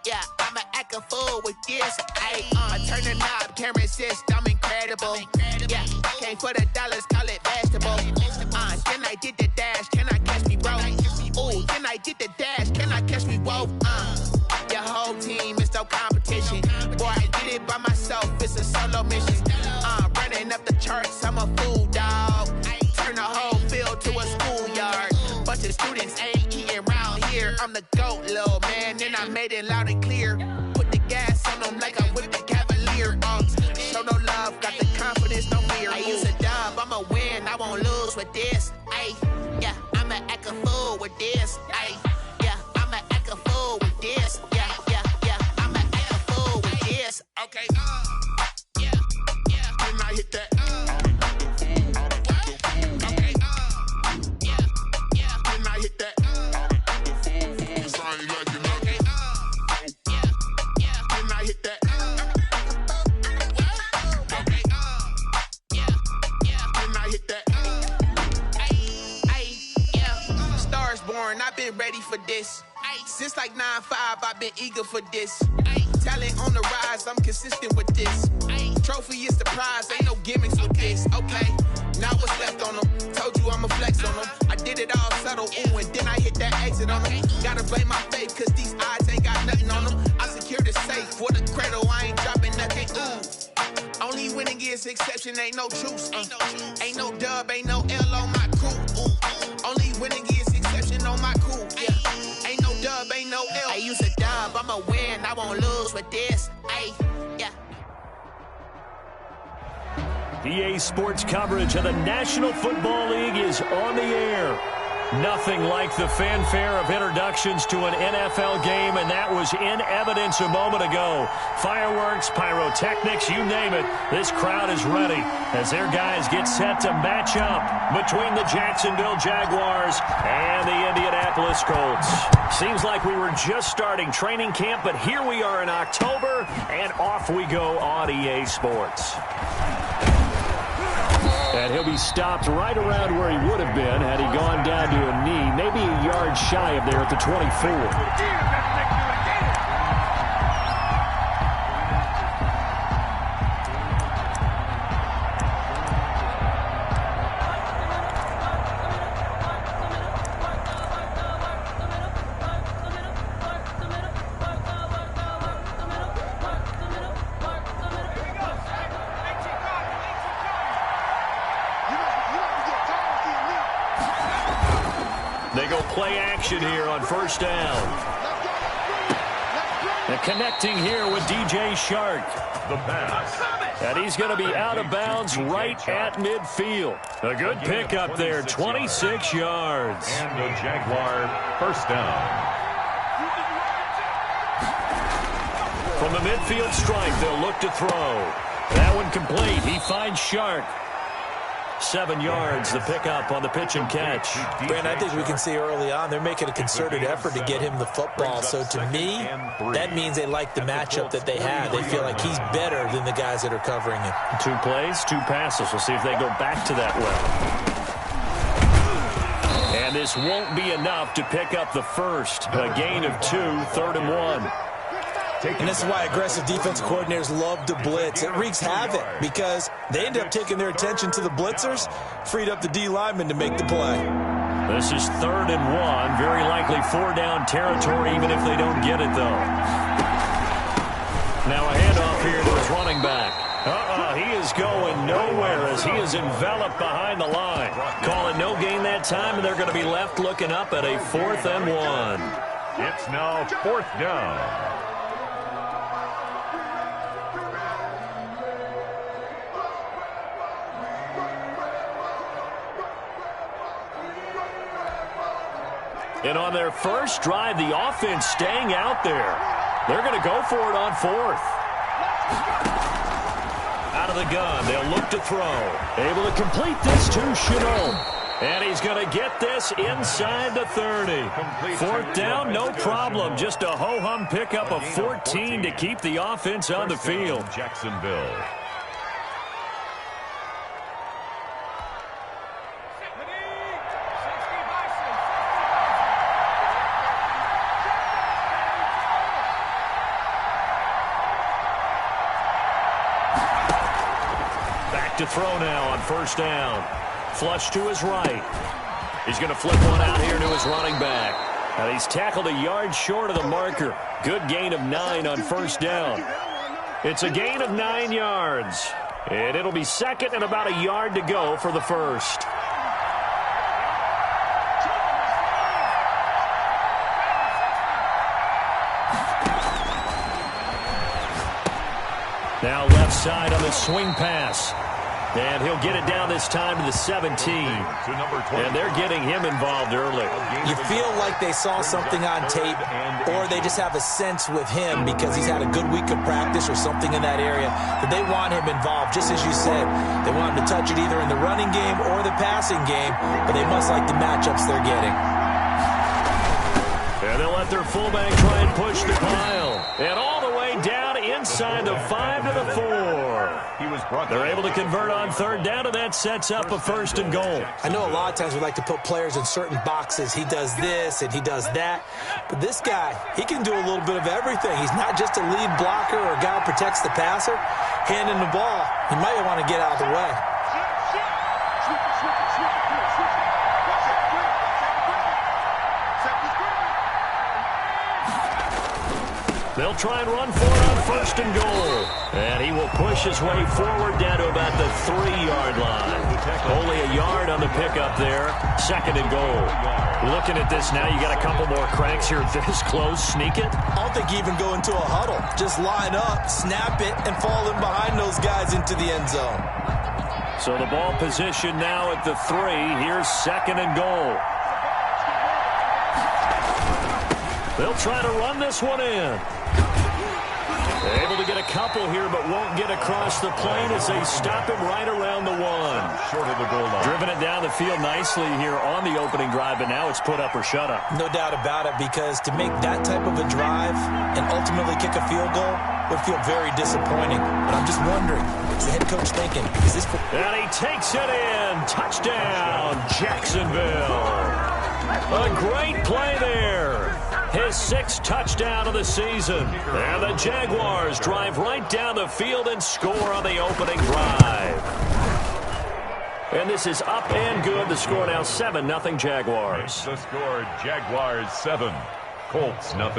Yeah, I'ma act a fool with this. I turn the knob, camera assist, I'm incredible. Yeah, came for the dollars, call it vegetable. Then I did the dash, can I catch me, bro? Ooh, then I did the dash, can I catch me, whoa? Your whole team is no competition. Boy, I did it by myself, it's a solo mission. Running up the charts, I'm a fool, dog. Turn the whole field to a schoolyard. Bunch of students ain't eating round here. I'm the GOAT, little man, and I made it loud and clear. Put the gas on them like I'm with the Cavalier. Show no love, got the confidence, no fear. I use a dub, I'ma win, I won't lose with this. Yeah, I'ma act a fool with this. Yeah, I'ma act a fool with this. Yeah, I'ma act a fool with this. Okay, yeah, can I hit that? Okay, yeah, can I hit that? Can I hit that? Okay, can I hit that? Yeah, Stars born, I've been ready for this. Since like 9-5, I've been eager for this. Talent on the rise, I'm consistent with this. Trophy is the prize, ain't no gimmicks with this. Okay, now what's left on them? Told you I'ma flex on them. I did it all subtle, ooh, and then I hit that exit on them. Gotta blame my faith, cause these eyes ain't got nothing on them. I secured the safe for the cradle, I ain't dropping nothing, ooh. Only winning is exception, ain't no truce. Ain't no dub, ain't no L on my crew. Ooh. Only winning is exception on my crew. Yeah. Ain't no dub, ain't no L. I use a dub, I'ma win, I won't lose with this. Yeah. EA Sports coverage of the National Football League is on the air. Nothing like the fanfare of introductions to an NFL game, and that was in evidence a moment ago. Fireworks, pyrotechnics, you name it. This crowd is ready as their guys get set to match up between the Jacksonville Jaguars and the Indianapolis Colts. Seems like we were just starting training camp, but here we are in October, and off we go on EA Sports. And he'll be stopped right around where he would have been had he gone down to a knee, maybe a yard shy of there at the 24. They go play action here on first down. And connecting here with DJ Shark. The pass. And he's going to be out of bounds right at midfield. A good pickup there, 26 yards. And the Jaguar first down. From the midfield strike, they'll look to throw. That one complete. He finds Shark. 7 yards, the pickup on the pitch and catch. Brent, I think we can see early on they're making a concerted effort to get him the football. So to me, that means they like the matchup that they have. They feel like he's better than the guys that are covering him. 2 plays, 2 passes. We'll see if they go back to that well. And this won't be enough to pick up the first. A gain of 2, 3rd and 1. And this is why aggressive defensive coordinators love to blitz. It wreaks havoc because they end up taking their attention to the blitzers, freed up the D lineman to make the play. This is 3rd and 1. Very likely 4-down territory, even if they don't get it, though. Now a handoff here to his running back. He is going nowhere as he is enveloped behind the line. Calling no gain that time, and they're going to be left looking up at a 4th and 1. It's now 4th down. And on their first drive, the offense staying out there. They're going to go for it on 4th. Out of the gun, they'll look to throw. Able to complete this to Chenault. And he's going to get this inside the 30. 4th down, no problem. Just a ho-hum pickup of 14 to keep the offense on the field. Jacksonville. back to throw now on first down. Flush to his right. He's going to flip one out here to his running back. And he's tackled a yard short of the marker. Good gain of 9 on first down. It's a gain of 9 yards. And it'll be second and about a yard to go for the first. Now left side on the swing pass. And he'll get it down this time to the 17. And they're getting him involved early. You feel like they saw something on tape, or they just have a sense with him because he's had a good week of practice or something in that area that they want him involved. Just as you said, they want him to touch it either in the running game or the passing game, but they must like the matchups they're getting. And they'll let their fullback try and push the pile. And all the way down inside the 5 to the 4. They're able to convert on third down, and that sets up a first and goal. I know a lot of times we like to put players in certain boxes. He does this and he does that. But this guy, he can do a little bit of everything. He's not just a lead blocker or a guy who protects the passer. Handing the ball, he might want to get out of the way. They'll try and run for it on first and goal. And he will push his way forward down to about the 3-yard line. Only a yard on the pickup there. Second and goal. Looking at this now, you got a couple more cracks here this close. Sneak it. I don't think you even go into a huddle. Just line up, snap it, and fall in behind those guys into the end zone. So the ball position now at the 3. Here's second and goal. They'll try to run this one in. Able to get a couple here, but won't get across the plane as they stop him right around the 1. Short of the goal line. Driven it down the field nicely here on the opening drive, but now it's put up or shut up. No doubt about it, because to make that type of a drive and ultimately kick a field goal would feel very disappointing. But I'm just wondering, what's the head coach thinking? Is this? And he takes it in. Touchdown, Jacksonville. A great play there. His 6th touchdown of the season. And the Jaguars drive right down the field and score on the opening drive. And this is up and good. The score now 7-0 Jaguars. The score, Jaguars 7, Colts 0.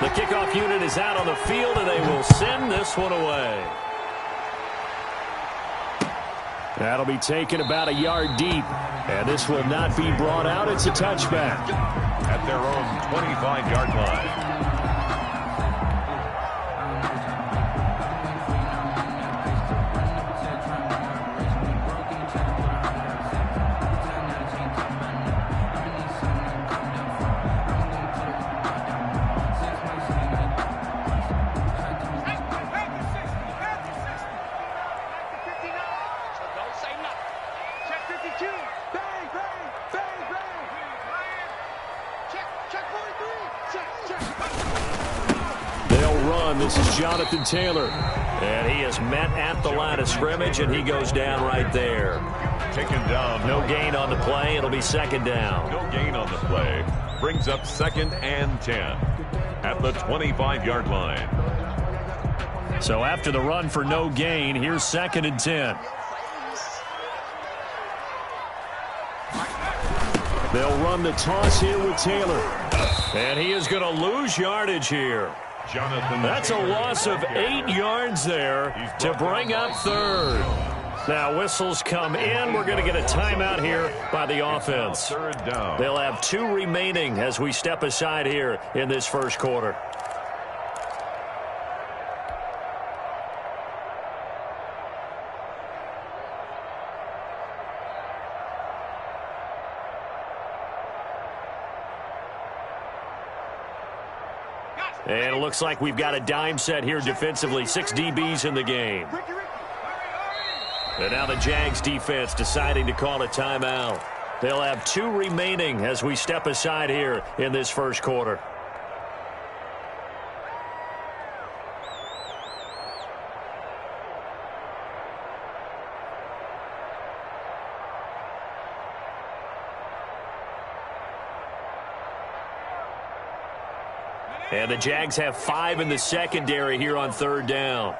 The kickoff unit is out on the field, and they will send this one away. That'll be taken about a yard deep, and this will not be brought out. It's a touchback. At their own 25-yard line. This is Jonathan Taylor, and he is met at the line of scrimmage, and he goes down right there. Taken down. No gain on the play. It'll be second down. No gain on the play. Brings up 2nd and 10 at the 25-yard line. So after the run for no gain, here's 2nd and 10. They'll run the toss here with Taylor, and he is going to lose yardage here. That's a loss of 8 yards there to bring up third. Now whistles come in. We're going to get a timeout here by the offense. Third down. They'll have 2 remaining as we step aside here in this first quarter. And it looks like we've got a dime set here defensively. 6 DBs in the game. And now the Jags defense deciding to call a timeout. They'll have 2 remaining as we step aside here in this first quarter. And the Jags have 5 in the secondary here on third down.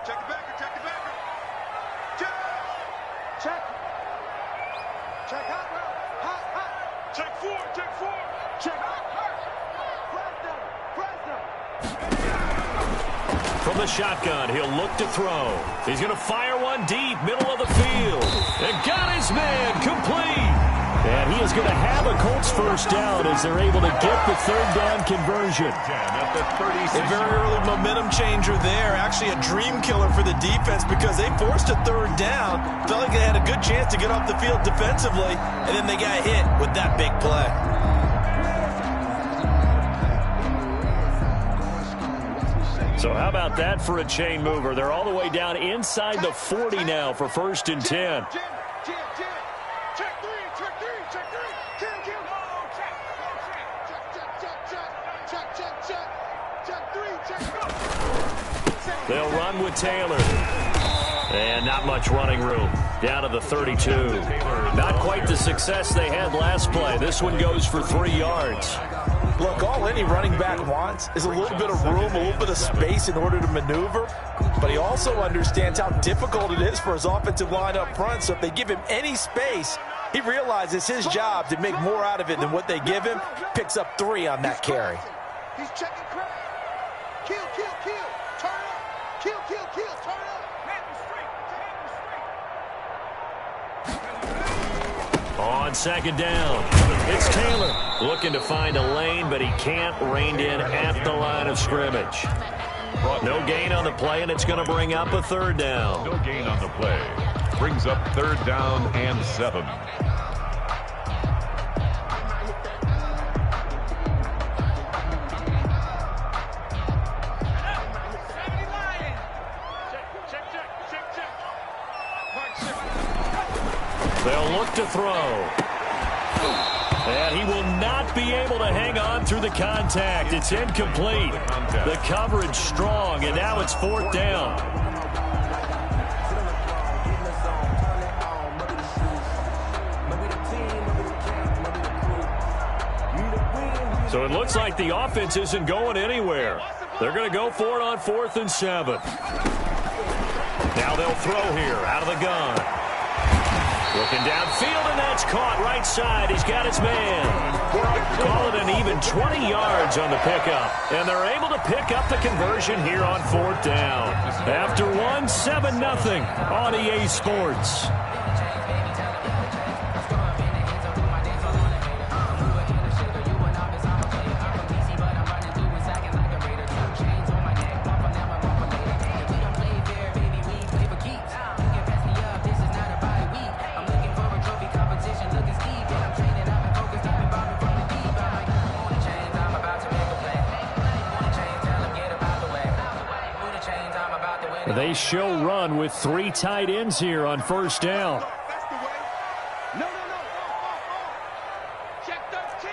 From the shotgun, he'll look to throw. He's going to fire one deep, middle of the field. And got his man complete. And he is going to have a Colts first down as they're able to get the third down conversion. A very early momentum changer there. Actually a dream killer for the defense because they forced a third down. Felt like they had a good chance to get off the field defensively. And then they got hit with that big play. So how about that for a chain mover? They're all the way down inside the 40 now for 1st and 10. They'll run with Taylor. And not much running room. Down to the 32. Not quite the success they had last play. This one goes for 3 yards. Look, all any running back wants is a little bit of room, a little bit of space in order to maneuver. But he also understands how difficult it is for his offensive line up front. So if they give him any space, he realizes his job to make more out of it than what they give him. Picks up 3 on that carry. He's checking crowd. Kill, kill, kill. Turn up. Kill, kill, kill. Turn up. On 2nd down, it's Taylor looking to find a lane, but he can't. Reined in at the line of scrimmage. No gain on the play, and it's going to bring up a 3rd down. No gain on the play. Brings up 3rd down and 7. They'll look to throw. And he will not be able to hang on through the contact. It's incomplete. The coverage strong, and now it's 4th down. So it looks like the offense isn't going anywhere. They're going to go for it on 4th and 7. Now they'll throw here out of the gun. Looking downfield, and that's caught right side. He's got his man. Call it an even 20 yards on the pickup. And they're able to pick up the conversion here on 4th down. After 1, 7-0 on EA Sports. They show run with 3 tight ends here on 1st down. No. Check 13.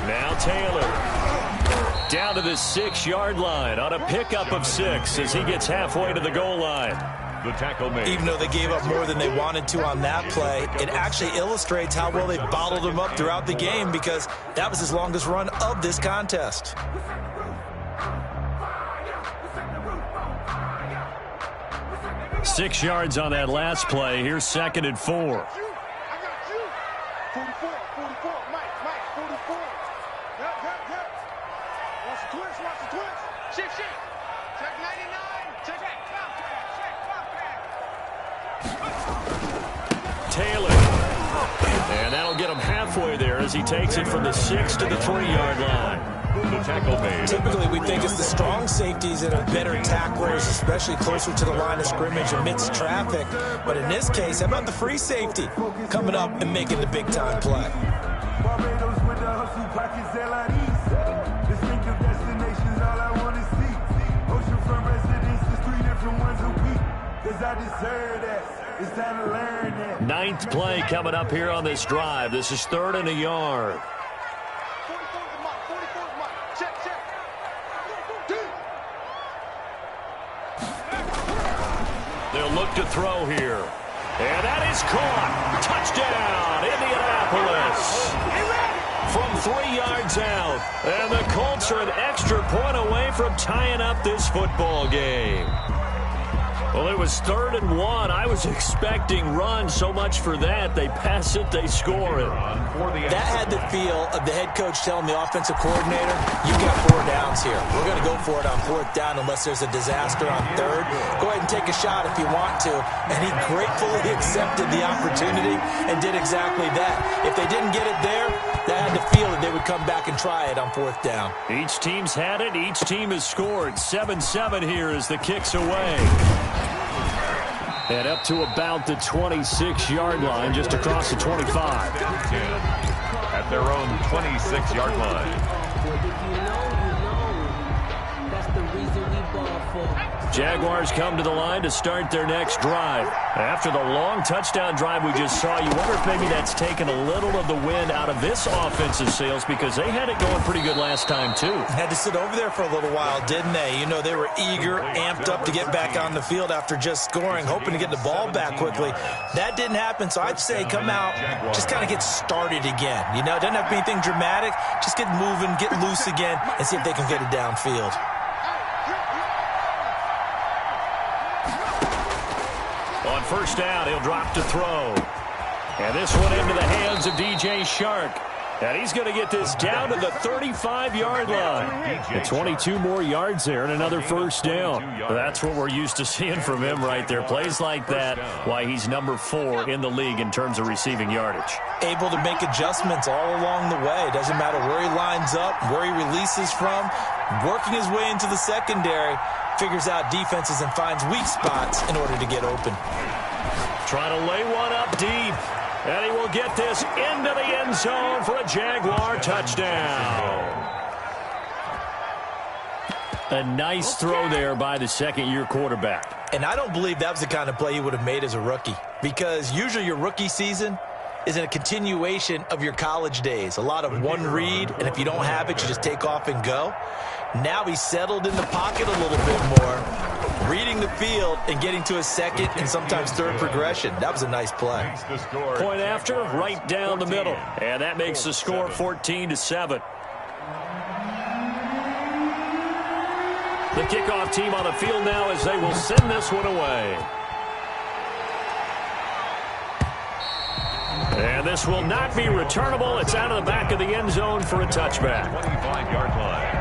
Now Taylor down to the 6-yard line on a pickup of 6 as he gets halfway to the goal line. The tackle made. Even though they gave up more than they wanted to on that play, it actually illustrates how well they bottled him up throughout the game because that was his longest run of this contest. Six yards on that last play. Here's 2nd and 4. I got you. 44, Mike, 44. Yep. Watch the twist. Shift. Check 99. Check that. Taylor. And that'll get him halfway there as he takes it from the 6 to the 3-yard line. The tackle made. Typically, we think it's the strong safeties that are better tacklers, especially closer to the line of scrimmage amidst traffic. But in this case, how about the free safety coming up and making the big-time play? Ninth play coming up here on this drive. This is 3rd and a yard. They'll look to throw here. And that is caught. Touchdown, Indianapolis. From 3 yards out. And the Colts are an extra point away from tying up this football game. Well, it was 3rd and 1. I was expecting run. So much for that. They pass it, they score it. That had the feel of the head coach telling the offensive coordinator, you've got 4 downs here. We're going to go for it on 4th down unless there's a disaster on 3rd. Go ahead and take a shot if you want to. And he gratefully accepted the opportunity and did exactly that. If they didn't get it there, they had the feel that they would come back and try it on 4th down. Each team's had it. Each team has scored. 7-7 here as the kick's away. And up to about the 26-yard line, just across the 25. At their own 26-yard line. Jaguars come to the line to start their next drive. After the long touchdown drive we just saw, you wonder if maybe that's taken a little of the wind out of this offensive sails because they had it going pretty good last time, too. Had to sit over there for a little while, didn't they? You know, they were eager, amped up to get back on the field after just scoring, hoping to get the ball back quickly. That didn't happen, so I'd say come out, just kind of get started again. You know, it doesn't have to be anything dramatic. Just get moving, get loose again, and see if they can get it downfield. On 1st down, he'll drop to throw. And this one into the hands of DJ Shark. And he's going to get this down to the 35-yard line. And 22 more yards there and another 1st down. That's what we're used to seeing from him right there. Plays like that, why he's number 4 in the league in terms of receiving yardage. Able to make adjustments all along the way. Doesn't matter where he lines up, where he releases from. Working his way into the secondary. Figures out defenses and finds weak spots in order to get open. Trying to lay one up deep. And he will get this into the end zone for a Jaguar touchdown. A nice throw there by the second-year quarterback. And I don't believe that was the kind of play he would have made as a rookie. Because usually your rookie season is a continuation of your college days. A lot of one read, and if you don't have it, you just take off and go. Now he's settled in the pocket a little bit more, reading the field and getting to his 2nd and sometimes 3rd progression. That was a nice play. Point after, right down the middle. And that makes the score 14-7. The kickoff team on the field now as they will send this one away. And this will not be returnable. It's out of the back of the end zone for a touchback. 25-yard line.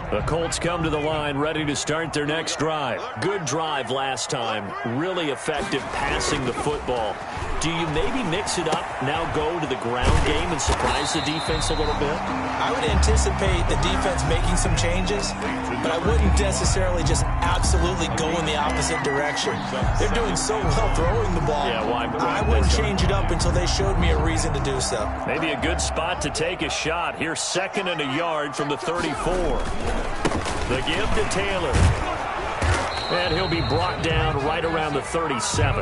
The Colts come to the line ready to start their next drive. Good drive last time. Really effective passing the football. Do you maybe mix it up, now go to the ground game and surprise the defense a little bit? I would anticipate the defense making some changes, but I wouldn't necessarily just absolutely go in the opposite direction. They're doing so well throwing the ball. Yeah, why I wouldn't change it up until they showed me a reason to do so. Maybe a good spot to take a shot. Here's 2nd and a yard from the 34. The give to Taylor. And he'll be brought down right around the 37.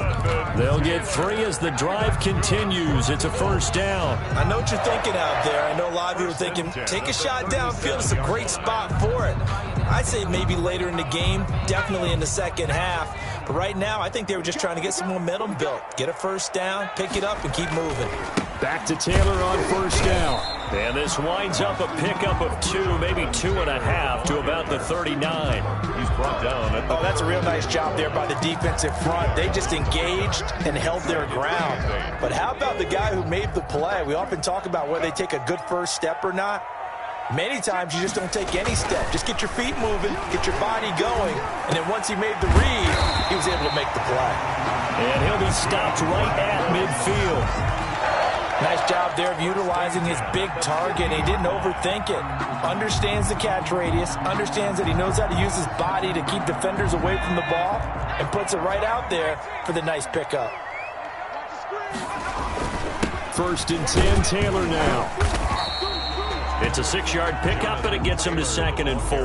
They'll get 3 as the drive continues. It's a 1st down. I know what you're thinking out there. I know a lot of you are thinking, take a shot downfield. It's a great spot for it. I'd say maybe later in the game, definitely in the 2nd half. But right now, I think they were just trying to get some momentum built. Get a 1st down, pick it up, and keep moving. Back to Taylor on 1st down. And this winds up a pickup of 2, maybe 2.5 to about the 39. He's brought down. Oh, that's a real nice job there by the defensive front. They just engaged and held their ground. But how about the guy who made the play? We often talk about whether they take a good first step or not. Many times you just don't take any step. Just get your feet moving, get your body going, and then once he made the read, he was able to make the play. And he'll be stopped right at midfield. Nice job there of utilizing his big target. He didn't overthink it. Understands the catch radius, understands that he knows how to use his body to keep defenders away from the ball, and puts it right out there for the nice pickup. 1st and 10, Taylor now. It's a 6-yard pickup, and it gets him to 2nd and 4.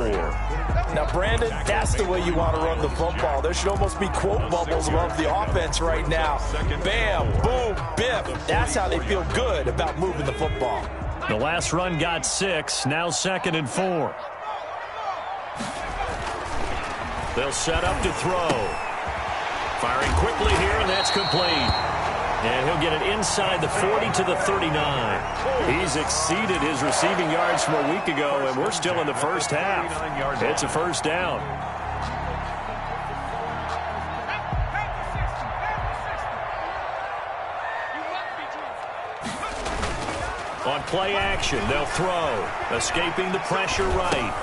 Now, Brandon, that's the way you want to run the football. There should almost be quote bubbles above the offense right now. Bam, boom, biff. That's how they feel good about moving the football. The last run got 6, now 2nd and 4. They'll set up to throw. Firing quickly here, and that's complete. And he'll get it inside the 40 to the 39. He's exceeded his receiving yards from a week ago, and we're still in the first half. It's a first down. On play action, they'll throw. Escaping the pressure right.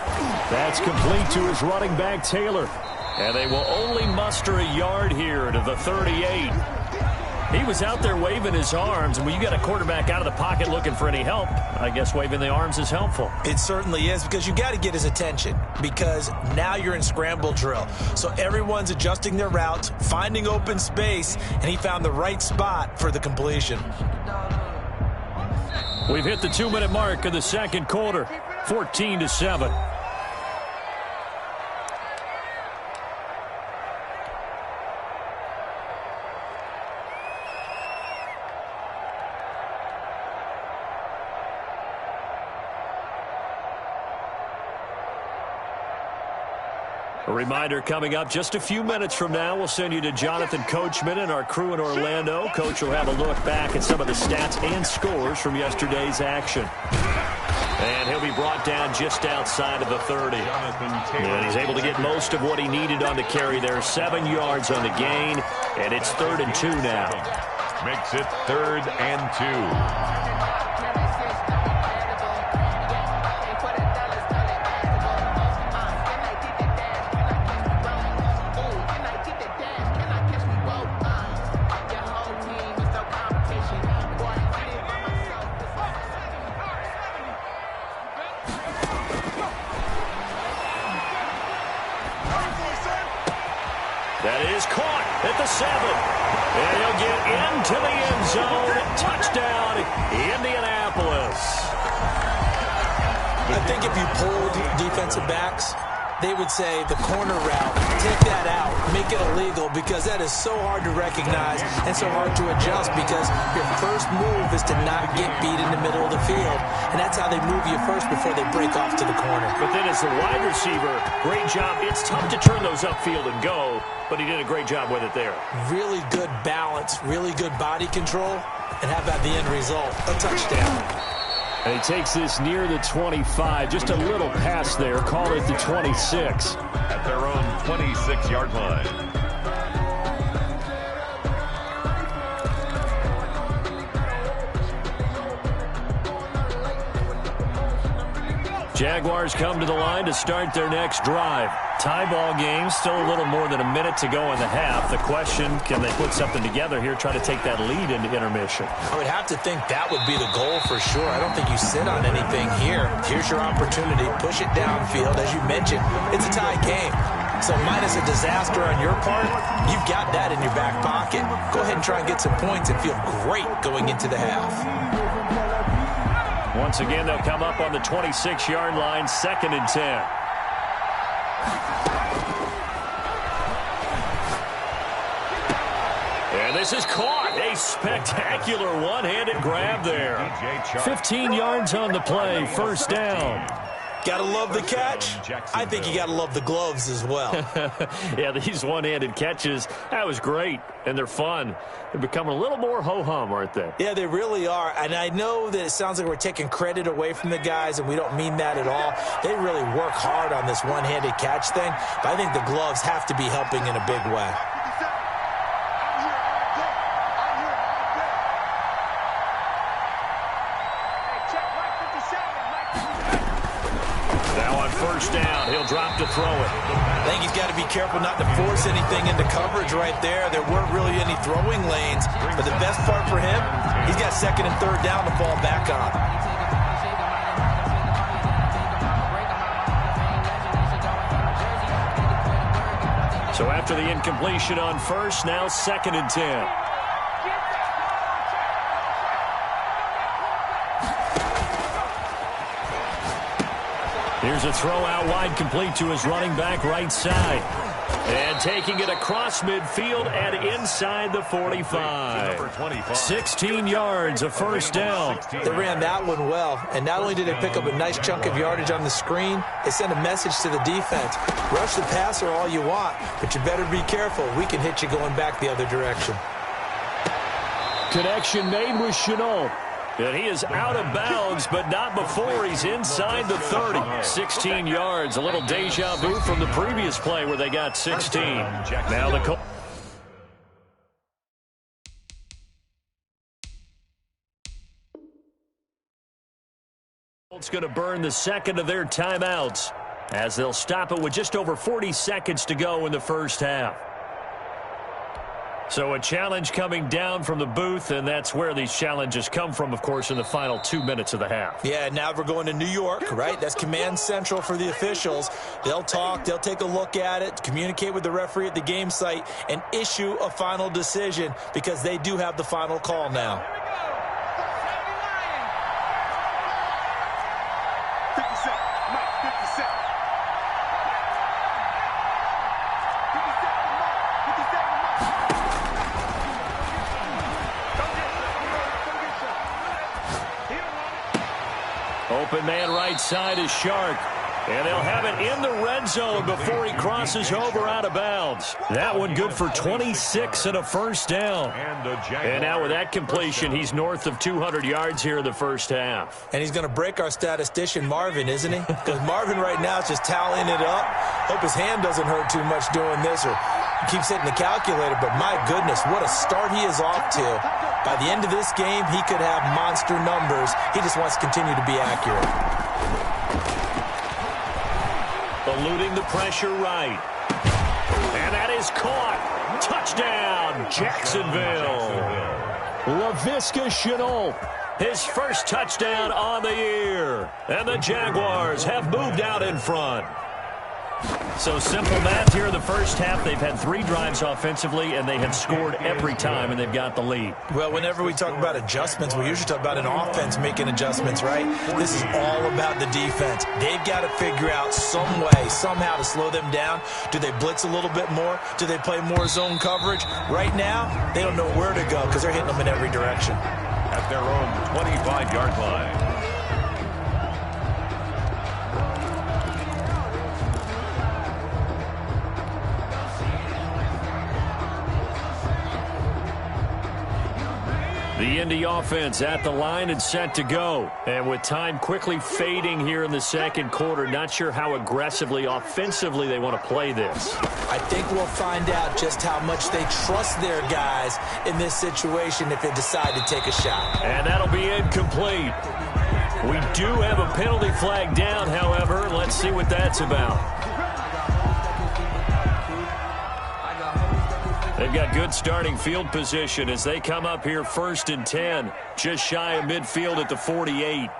That's complete to his running back, Taylor. And they will only muster a yard here to the 38. He was out there waving his arms, and when you got a quarterback out of the pocket looking for any help, I guess waving the arms is helpful. It certainly is, because you got to get his attention, because now you're in scramble drill. So everyone's adjusting their routes, finding open space, and he found the right spot for the completion. We've hit the 2-minute mark of the second quarter, 14-7. A reminder coming up just a few minutes from now, we'll send you to Jonathan Coachman and our crew in Orlando. Coach will have a look back at some of the stats and scores from yesterday's action. And he'll be brought down just outside of the 30. And he's able to get most of what he needed on the carry there. 7 yards on the gain, and it's 3rd and 2 now. Makes it 3rd and 2. That is caught at the 7. And he'll get into the end zone. Touchdown, Indianapolis. I think if you pulled defensive backs, they would say the corner route, take that out, make it illegal, because that is so hard to recognize and so hard to adjust, because your first move is to not get beat in the middle of the field. And that's how they move you first before they break off to the corner. But then as the wide receiver, great job. It's tough to turn those upfield and go, but he did a great job with it there. Really good balance, really good body control, and how about the end result? A touchdown. And he takes this near the 25. Just a little pass there. Call it the 26. At their own 26-yard line. Jaguars come to the line to start their next drive. Tie ball game, still a little more than a minute to go in the half. The question, can they put something together here, try to take that lead into intermission? I would have to think that would be the goal for sure. I don't think you sit on anything here. Here's your opportunity. Push it downfield. As you mentioned, it's a tie game. So minus a disaster on your part, you've got that in your back pocket. Go ahead and try and get some points and feel great going into the half. Once again, they'll come up on the 26-yard line, 2nd and 10. And this is caught. A spectacular one-handed grab there. 15 yards on the play, 1st down. Gotta love the catch. I think you gotta love the gloves as well. Yeah, these one-handed catches, that was great, and they're fun. They're becoming a little more ho-hum, aren't they? Yeah, they really are, and I know that it sounds like we're taking credit away from the guys, and we don't mean that at all. They really work hard on this one-handed catch thing, but I think the gloves have to be helping in a big way. First down, he'll drop to throw it. I think he's got to be careful not to force anything into coverage right there. There weren't really any throwing lanes, but the best part for him, he's got 2nd and 3rd down to fall back on. So after the incompletion on 1st, now 2nd and 10. Here's a throw out wide, complete to his running back right side. And taking it across midfield and inside the 45. 16 yards, a 1st down. They ran that one well, and not only did they pick up a nice chunk of yardage on the screen, they sent a message to the defense. Rush the passer all you want, but you better be careful. We can hit you going back the other direction. Connection made with Chenault. And he is out of bounds, but not before he's inside the 30. 16 yards, a little deja vu from the previous play where they got 16. Now the Colts going to burn the second of their timeouts as they'll stop it with just over 40 seconds to go in the first half. So a challenge coming down from the booth, and that's where these challenges come from, of course, in the final 2 minutes of the half. Yeah, now we're going to New York, right? That's command central for the officials. They'll talk, they'll take a look at it, communicate with the referee at the game site, and issue a final decision because they do have the final call now. Open man right side is Shark. And they'll have it in the red zone before he crosses over out of bounds. That one good for 26 and a first down. And now with that completion, he's north of 200 yards here in the first half. And he's going to break our statistician, Marvin, isn't he? Because Marvin right now is just tallying it up. Hope his hand doesn't hurt too much doing this, or he keeps hitting the calculator. But my goodness, what a start he is off to. By the end of this game, he could have monster numbers. He just wants to continue to be accurate. Eluding the pressure right. And that is caught. Touchdown, Jacksonville. Laviska Shenault, his first touchdown on the year. And the Jaguars have moved out in front. So simple math here in the first half. They've had 3 drives offensively, and they have scored every time, and they've got the lead. Well, whenever we talk about adjustments, we usually talk about an offense making adjustments, right? This is all about the defense. They've got to figure out some way, somehow to slow them down. Do they blitz a little bit more? Do they play more zone coverage? Right now, they don't know where to go because they're hitting them in every direction. At their own 25-yard line. The Indy offense at the line and set to go. And with time quickly fading here in the second quarter, not sure how aggressively, offensively they want to play this. I think we'll find out just how much they trust their guys in this situation if they decide to take a shot. And that'll be incomplete. We do have a penalty flag down, however. Let's see what that's about. They've got good starting field position as they come up here 1st and 10, just shy of midfield at the 48.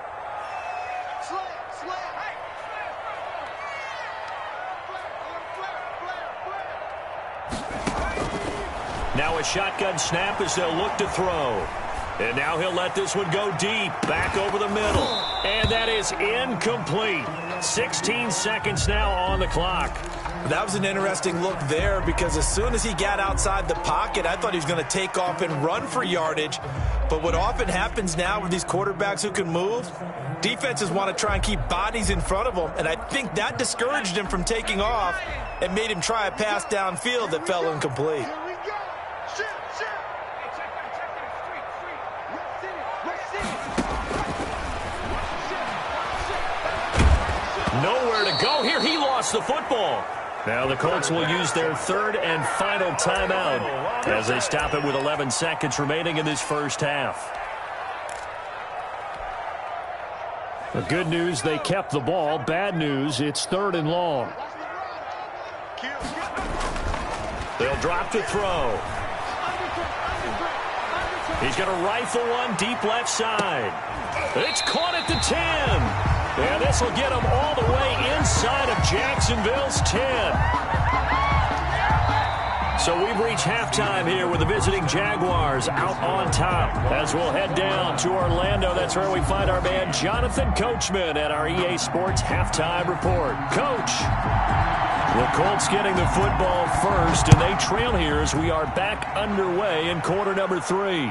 Now a shotgun snap as they'll look to throw. And now he'll let this one go deep, back over the middle. And that is incomplete. 16 seconds now on the clock. That was an interesting look there because as soon as he got outside the pocket, I thought he was going to take off and run for yardage. But what often happens now with these quarterbacks who can move, defenses want to try and keep bodies in front of them. And I think that discouraged him from taking off and made him try a pass downfield that fell incomplete. Nowhere to go here. He lost the football. Now the Colts will use their 3rd and final timeout as they stop it with 11 seconds remaining in this first half. The good news, they kept the ball. Bad news, it's 3rd and long. They'll drop to throw. He's going to rifle one deep left side. It's caught at the 10. And this will get him all the way inside of Jacksonville's 10. So we've reached halftime here with the visiting Jaguars out on top. As we'll head down to Orlando, that's where we find our man Jonathan Coachman at our EA Sports Halftime Report. Coach, the Colts getting the football first, and they trail here as we are back underway in quarter number 3.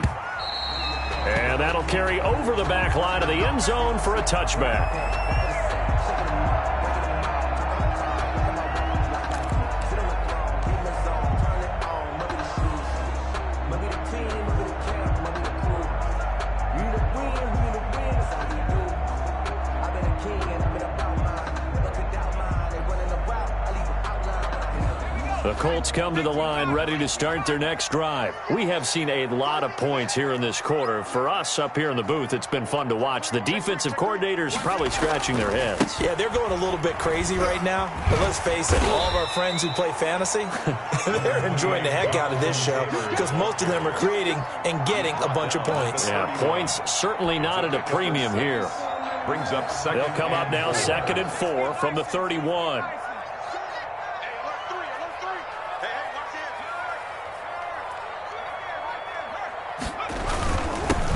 And that'll carry over the back line of the end zone for a touchback. The Colts come to the line ready to start their next drive. We have seen a lot of points here in this quarter. For us up here in the booth, it's been fun to watch. The defensive coordinators probably scratching their heads. Yeah, they're going a little bit crazy right now. But let's face it, all of our friends who play fantasy, they're enjoying the heck out of this show because most of them are creating and getting a bunch of points. Yeah, points certainly not at a premium here. Brings up second. They'll come up now 2nd and 4 from the 31.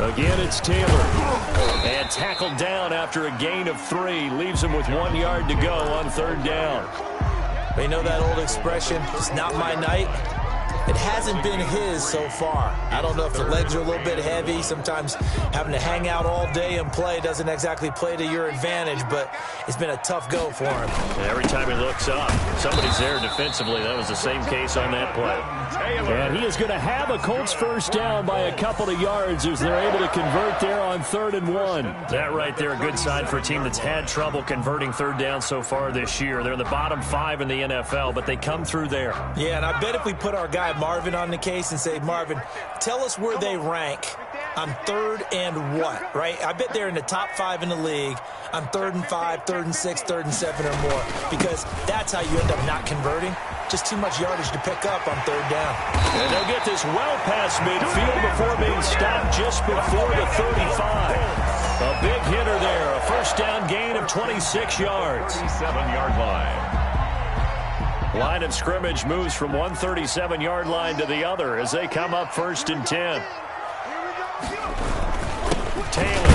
Again, it's Taylor. And tackled down after a gain of 3. Leaves him with 1 yard to go on 3rd down. You know that old expression, it's not my night? It hasn't been his so far. I don't know if the legs are a little bit heavy. Sometimes having to hang out all day and play doesn't exactly play to your advantage, but it's been a tough go for him. And every time he looks up, somebody's there defensively. That was the same case on that play. And he is going to have a Colts first down by a couple of yards as they're able to convert there on 3rd and 1. That right there, a good sign for a team that's had trouble converting 3rd down so far this year. They're in the bottom 5 in the NFL, but they come through there. Yeah, and I bet if we put our guy Marvin on the case and say, Marvin, tell us where they rank on 3rd and what, right? I bet they're in the top 5 in the league on 3rd and 5, 3rd and 6, 3rd and 7 or more, because that's how you end up not converting. Just too much yardage to pick up on 3rd down. And they'll get this well past midfield before being stopped just before the 35. A big hitter there, a first down gain of 26 yards. 37-yard line. Line of scrimmage moves from one 37-yard line to the other as they come up 1st and 10. Taylor.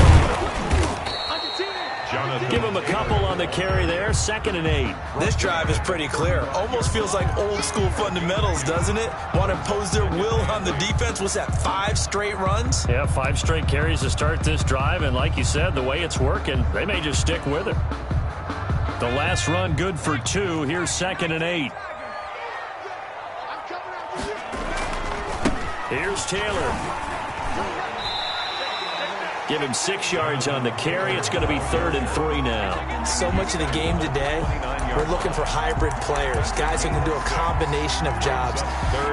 Give him a couple on the carry there. 2nd and 8. This drive is pretty clear. Almost feels like old school fundamentals, doesn't it? Want to impose their will on the defense. What's that, 5 straight runs? Yeah, 5 straight carries to start this drive. And like you said, the way it's working, they may just stick with it. The last run good for 2. Here's 2nd and 8. Here's Taylor. Give him 6 yards on the carry. It's going to be 3rd and 3 now. So much of the game today, we're looking for hybrid players, guys who can do a combination of jobs.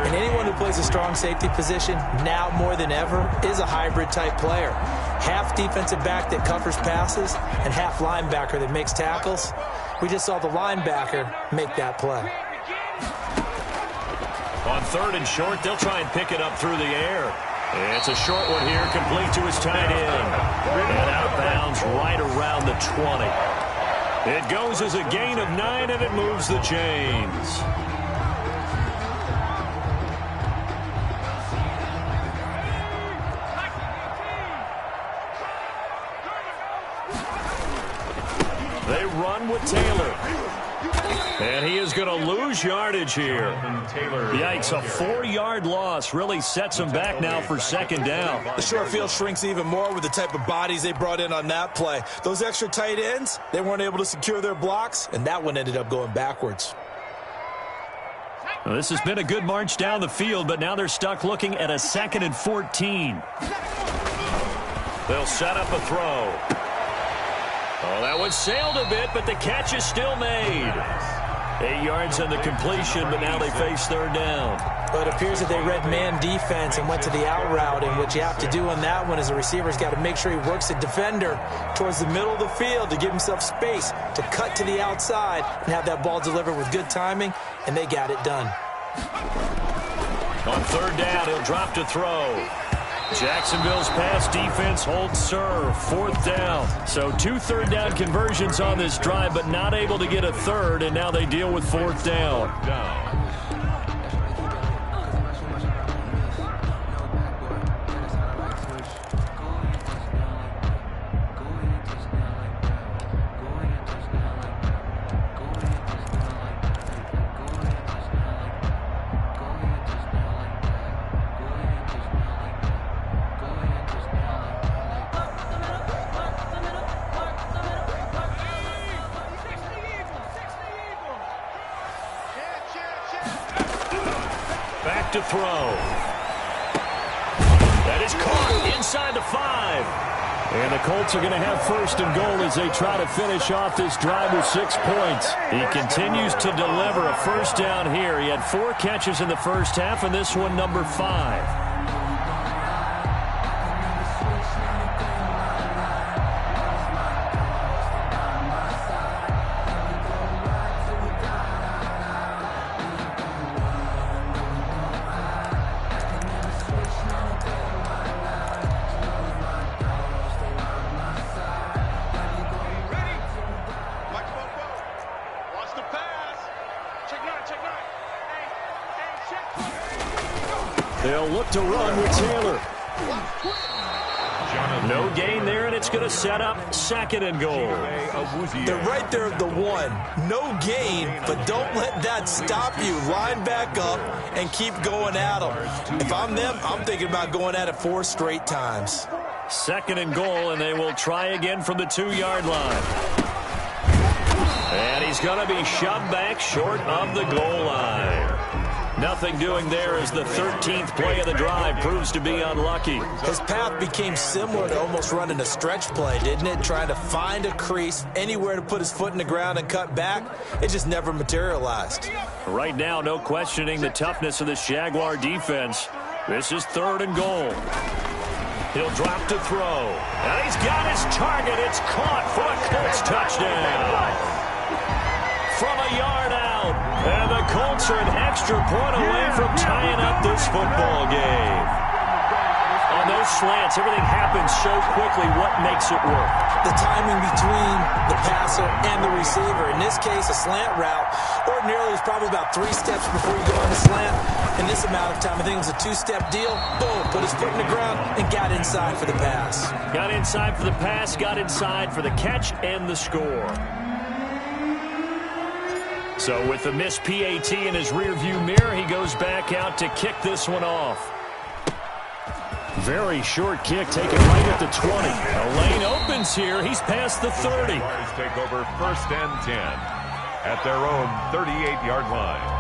And anyone who plays a strong safety position, now more than ever, is a hybrid type player. Half defensive back that covers passes and half linebacker that makes tackles. We just saw the linebacker make that play. On 3rd and short, they'll try and pick it up through the air. It's a short one here, complete to his tight end. And out of bounds right around the 20. It goes as a gain of 9, and it moves the chains. They run with Taylor. And he is going to lose yardage here. Yikes, a 4-yard loss really sets him back now for 2nd down. The short field shrinks even more with the type of bodies they brought in on that play. Those extra tight ends, they weren't able to secure their blocks, and that one ended up going backwards. Well, this has been a good march down the field, but now they're stuck looking at a 2nd and 14. They'll set up a throw. Oh, that one sailed a bit, but the catch is still made. 8 yards on the completion, but now they face 3rd down. Well, it appears that they read man defense and went to the out route, and what you have to do on that one is the receiver's got to make sure he works the defender towards the middle of the field to give himself space to cut to the outside and have that ball delivered with good timing, and they got it done. On 3rd down, he'll drop to throw. Jacksonville's pass defense holds serve. 4th down. So 2 3rd down conversions on this drive, but not able to get a 3rd, and now they deal with 4th down. To throw. That is caught inside the 5. And the Colts are going to have first and goal as they try to finish off this drive with 6 points. He continues to deliver a first down here. He had 4 catches in the first half, and this one number 5. They'll look to run with Taylor. No gain there, and it's going to set up second and goal. They're right there at the 1. No gain, but don't let that stop you. Line back up and keep going at them. If I'm them, I'm thinking about going at it 4 straight times. Second and goal, and they will try again from the 2-yard line. And he's going to be shoved back short of the goal line. Nothing doing there as the 13th play of the drive proves to be unlucky. His path became similar to almost running a stretch play, didn't it? Trying to find a crease, anywhere to put his foot in the ground and cut back. It just never materialized. Right now, no questioning the toughness of this Jaguar defense. This is 3rd and goal. He'll drop to throw. And he's got his target. It's caught for a Colts touchdown. From a yard out. And the Colts are an extra point away from tying up this football game. On those slants, everything happens so quickly. What makes it work? The timing between the passer and the receiver. In this case, a slant route. Ordinarily, it's probably about 3 steps before you go on the slant. In this amount of time, I think it was a 2-step deal. Boom, put his foot in the ground and got inside for the pass. Got inside for the pass, got inside for the catch and the score. So with the missed PAT in his rearview mirror, he goes back out to kick this one off. Very short kick taken right at the 20. The lane opens here. He's past the 30. Take over 1st and 10 at their own 38-yard line.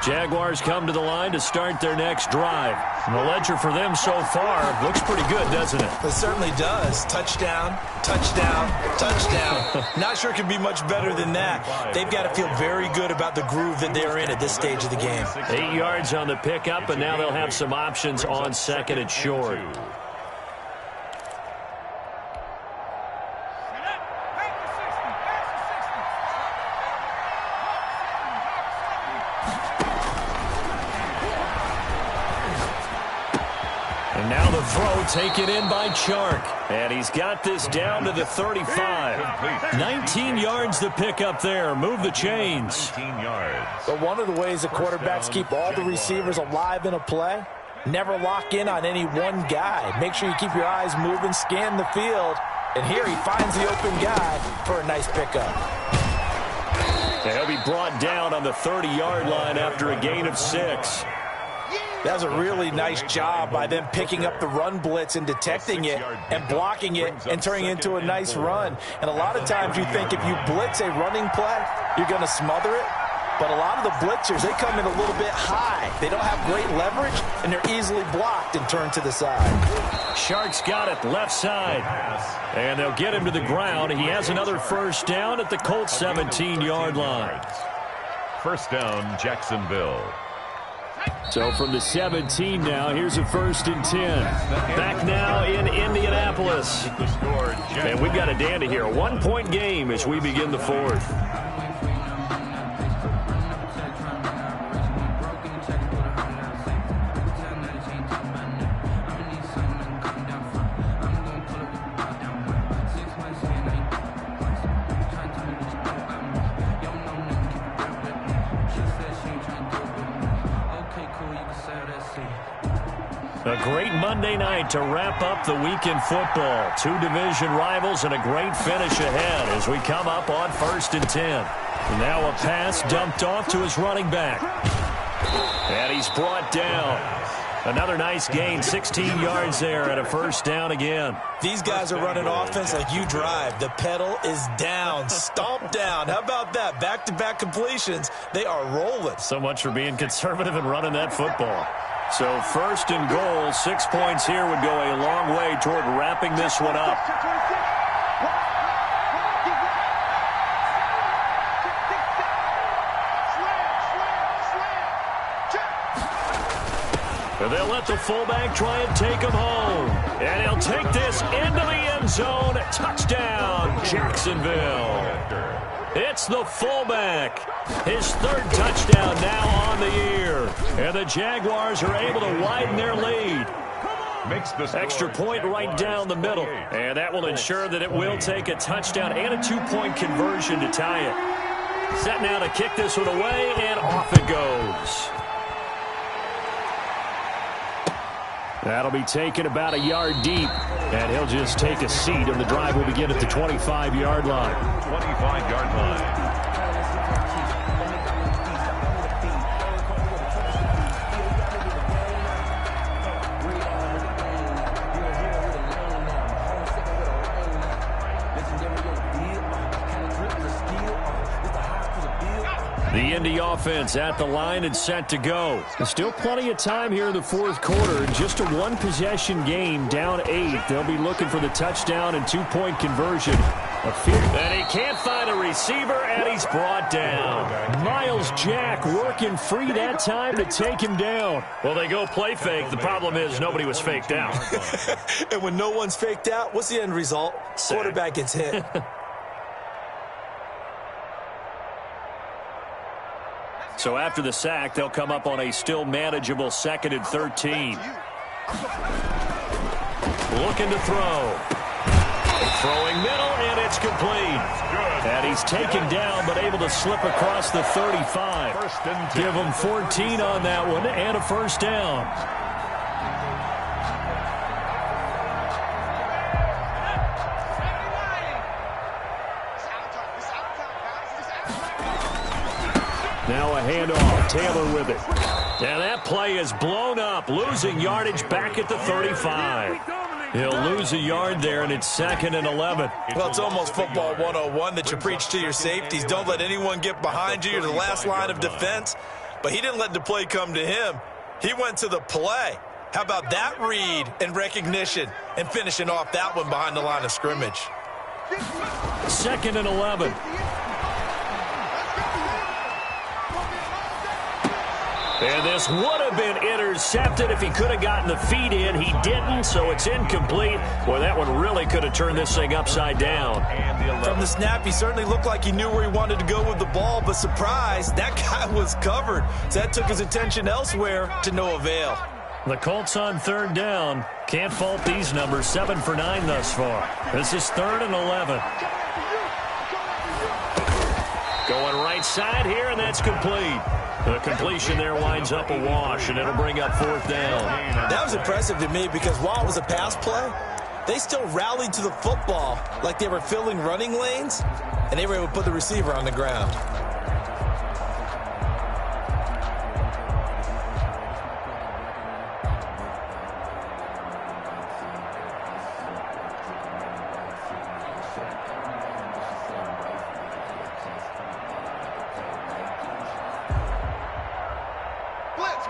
Jaguars come to the line to start their next drive. And the ledger for them so far looks pretty good, doesn't it? It certainly does. Touchdown, touchdown, touchdown. Not sure it could be much better than that. They've got to feel very good about the groove that they're in at this stage of the game. 8 yards on the pickup, and now they'll have some options on 2nd and short. And now the throw taken in by Chark. And he's got this down to the 35. 19 yards to pick up there. Move the chains. 19 yards. But one of the ways the quarterbacks keep all the receivers alive in a play, never lock in on any one guy. Make sure you keep your eyes moving, scan the field. And here he finds the open guy for a nice pickup. And he'll be brought down on the 30-yard line after a gain of 6. That was a really nice job by them picking up the run blitz and detecting it and blocking it and turning it into a nice run. And a lot of times you think if you blitz a running play, you're going to smother it. But a lot of the blitzers, they come in a little bit high. They don't have great leverage, and they're easily blocked and turned to the side. Shark's got it left side. And they'll get him to the ground. He has another first down at the Colts 17-yard line. First down, Jacksonville. So from the 17 now, here's a 1st and 10. Back now in Indianapolis. And we've got a dandy here. A 1-point game as we begin the 4th. A great Monday night to wrap up the weekend football. 2 division rivals and a great finish ahead as we come up on 1st and 10. And now a pass dumped off to his running back. And he's brought down. Another nice gain, 16 yards there and a first down again. These guys are running offense like you drive. The pedal is down, stomp down. How about that? Back-to-back completions. They are rolling. So much for being conservative and running that football. So first and goal, 6 points here would go a long way toward wrapping this one up. They'll let the fullback try and take him home. And he'll take this into the end zone. Touchdown, Jacksonville. It's the fullback. His third touchdown now on the year. And the Jaguars are able to widen their lead. Extra point right down the middle. And that will ensure that it will take a touchdown and a 2-point conversion to tie it. Set now to kick this one away, and off it goes. That'll be taken about a yard deep, and he'll just take a seat, and the drive will begin at the 25-yard line. 25-yard line. The Indy offense at the line and set to go. There's still plenty of time here in the fourth quarter. Just a one-possession game, down 8. They'll be looking for the touchdown and 2-point conversion. And he can't find a receiver, and he's brought down. Miles Jack working free that time to take him down. Well, they go play fake. The problem is nobody was faked out. And when no one's faked out, what's the end result? Quarterback gets hit. So after the sack, they'll come up on a still manageable 2nd and 13. Looking to throw. Throwing middle, and it's complete. And he's taken down, but able to slip across the 35. Give him 14 on that one, and a first down. Now a handoff. Taylor with it. And that play is blown up, losing yardage back at the 35. He'll lose a yard there, and it's 2nd and 11. Well, it's almost football 101 that you preach to your safeties. Don't let anyone get behind you. You're the last line of defense. But he didn't let the play come to him. He went to the play. How about that read and recognition and finishing off that one behind the line of scrimmage? 2nd and 11. And this would have been intercepted if he could have gotten the feet in. He didn't, so it's incomplete. Boy, that one really could have turned this thing upside down. From the snap, he certainly looked like he knew where he wanted to go with the ball, but surprise, that guy was covered. So that took his attention elsewhere to no avail. The Colts on 3rd down. Can't fault these numbers. 7 for 9 thus far. This is 3rd and 11. Going right side here, and that's complete. The completion there winds up a wash, and it'll bring up 4th down. That was impressive to me because while it was a pass play, they still rallied to the football like they were filling running lanes, and they were able to put the receiver on the ground.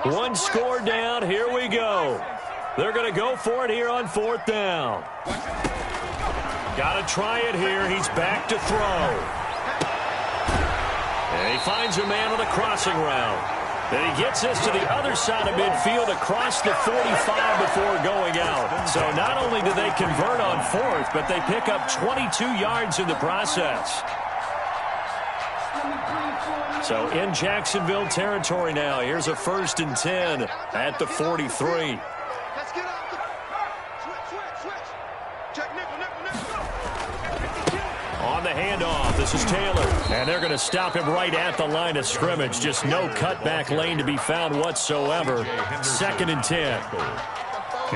One score down. Here we go. They're going to go for it here on 4th down. Got to try it here. He's back to throw. And he finds a man on a crossing route. And he gets this to the other side of midfield across the 45 before going out. So not only do they convert on 4th, but they pick up 22 yards in the process. So in Jacksonville territory now. Here's a 1st and 10 at the 43. On the handoff, this is Taylor. And they're going to stop him right at the line of scrimmage. Just no cutback lane to be found whatsoever. 2nd and 10.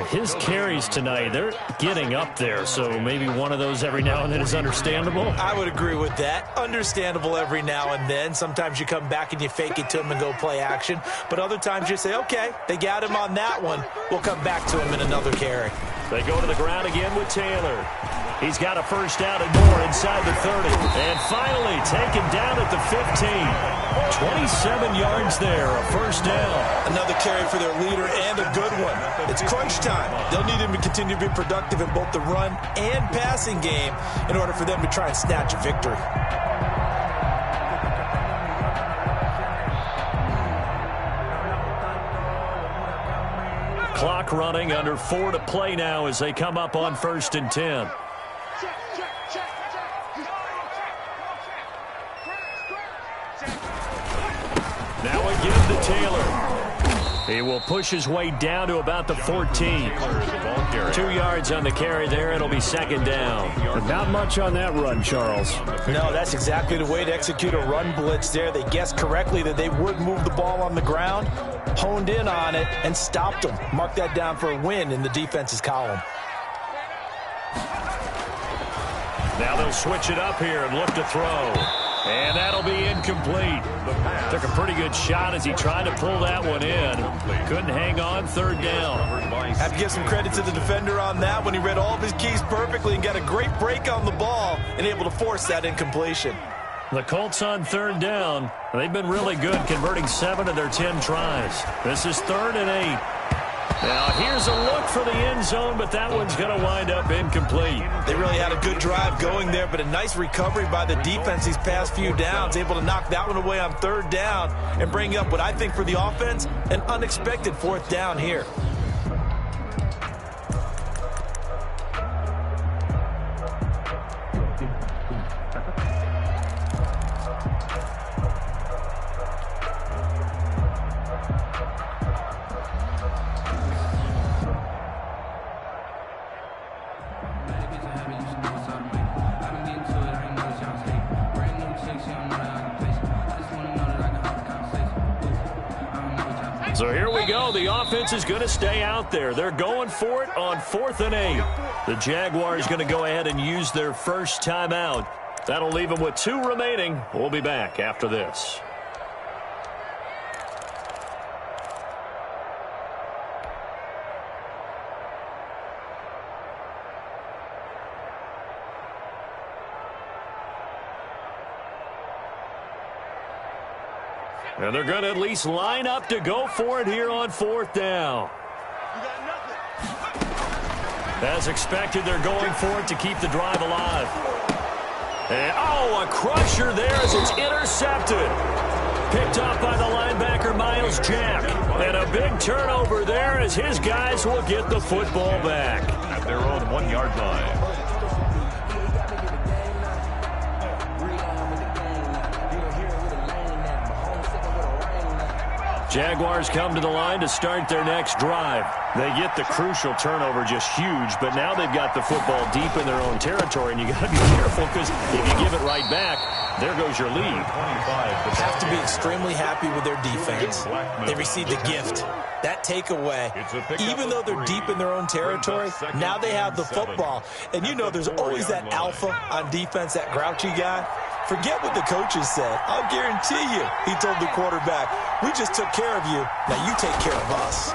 His carries tonight, they're getting up there, so maybe one of those every now and then is understandable. I would agree with that. Understandable every now and then. Sometimes you come back and you fake it to him and go play action. But other times you say, okay, they got him on that one. We'll come back to him in another carry. They go to the ground again with Taylor. He's got a first down and more inside the 30. And finally taken down at the 15. 27 yards there, a first down. Another carry for their leader and a good one. It's crunch time. They'll need him to continue to be productive in both the run and passing game in order for them to try and snatch a victory. Clock running, under 4 to play now as they come up on 1st and 10. Now again to Taylor. He will push his way down to about the 14. 2 yards on the carry there. It'll be 2nd down. But not much on that run, Charles. No, that's exactly the way to execute a run blitz there. They guessed correctly that they would move the ball on the ground, honed in on it, and stopped them. Mark that down for a win in the defense's column. Now they'll switch it up here and look to throw. And that'll be incomplete. Took a pretty good shot as he tried to pull that one in. Couldn't hang on, 3rd down. Have to give some credit to the defender on that when he read all of his keys perfectly and got a great break on the ball and able to force that incompletion. The Colts on 3rd down. They've been really good, converting 7 of their 10 tries. This is 3rd and 8. Now here's a look for the end zone, but that one's going to wind up incomplete. They really had a good drive going there, but a nice recovery by the defense these past few downs, able to knock that one away on 3rd down and bring up what I think for the offense, an unexpected 4th down here. So here we go. The offense is going to stay out there. They're going for it on 4th and 8. The Jaguars going to go ahead and use their first timeout. That'll leave them with 2 remaining. We'll be back after this. And they're going to at least line up to go for it here on 4th down. As expected, they're going for it to keep the drive alive. And, a crusher there as it's intercepted. Picked off by the linebacker, Miles Jack. And a big turnover there as his guys will get the football back. At their own 1-yard line. Jaguars come to the line to start their next drive. They get the crucial turnover, just huge, but now they've got the football deep in their own territory, and you got to be careful because if you give it right back, there goes your lead. Have to be extremely happy with their defense. They received a gift. That takeaway, even though they're deep in their own territory, now they have the football. And you know there's always that alpha on defense, that grouchy guy. Forget what the coaches said. I'll guarantee you, he told the quarterback, we just took care of you. Now you take care of us.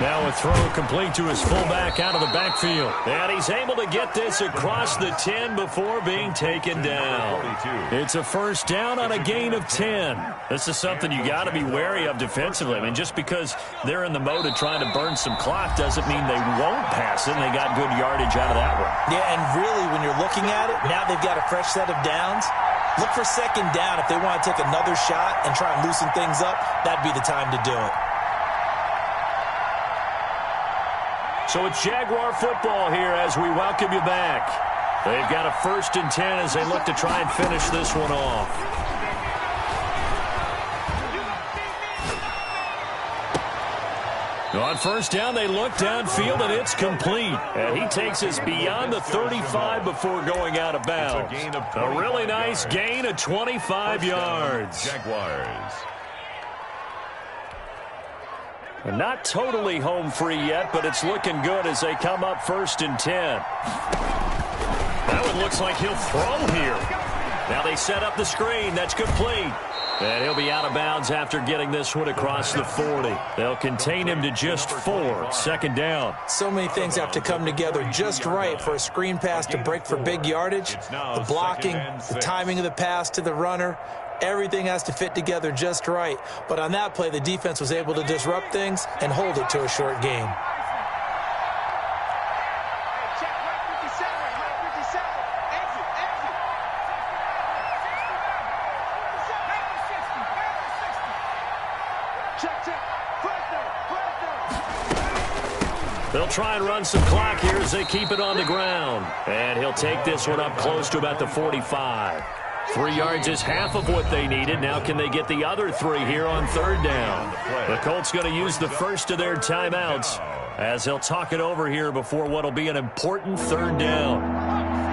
Now a throw complete to his fullback out of the backfield. And he's able to get this across the 10 before being taken down. It's a first down on a gain of 10. This is something you got to be wary of defensively. I mean, just because they're in the mode of trying to burn some clock doesn't mean they won't pass it. And they got good yardage out of that one. Yeah, and really, when you're looking at it, now they've got a fresh set of downs. Look for 2nd down. If they want to take another shot and try and loosen things up, that'd be the time to do it. So it's Jaguar football here as we welcome you back. They've got a 1st and 10 as they look to try and finish this one off. On 1st down, they look downfield, and it's complete. And he takes us beyond the 35 before going out of bounds. A really nice gain of 25 yards. Jaguars. Not totally home free yet, but it's looking good as they come up 1st and 10. That one looks like he'll throw here. Now they set up the screen. That's complete. And he'll be out of bounds after getting this one across the 40. They'll contain him to just 4. 2nd down. So many things have to come together just right for a screen pass to break for big yardage. The blocking, the timing of the pass to the runner, everything has to fit together just right. But on that play, the defense was able to disrupt things and hold it to a short game. They'll try and run some clock here as they keep it on the ground. And he'll take this one up close to about the 45. 3 yards is half of what they needed. Now can they get the other 3 here on 3rd down? The Colts going to use the first of their timeouts as they'll talk it over here before what will be an important 3rd down.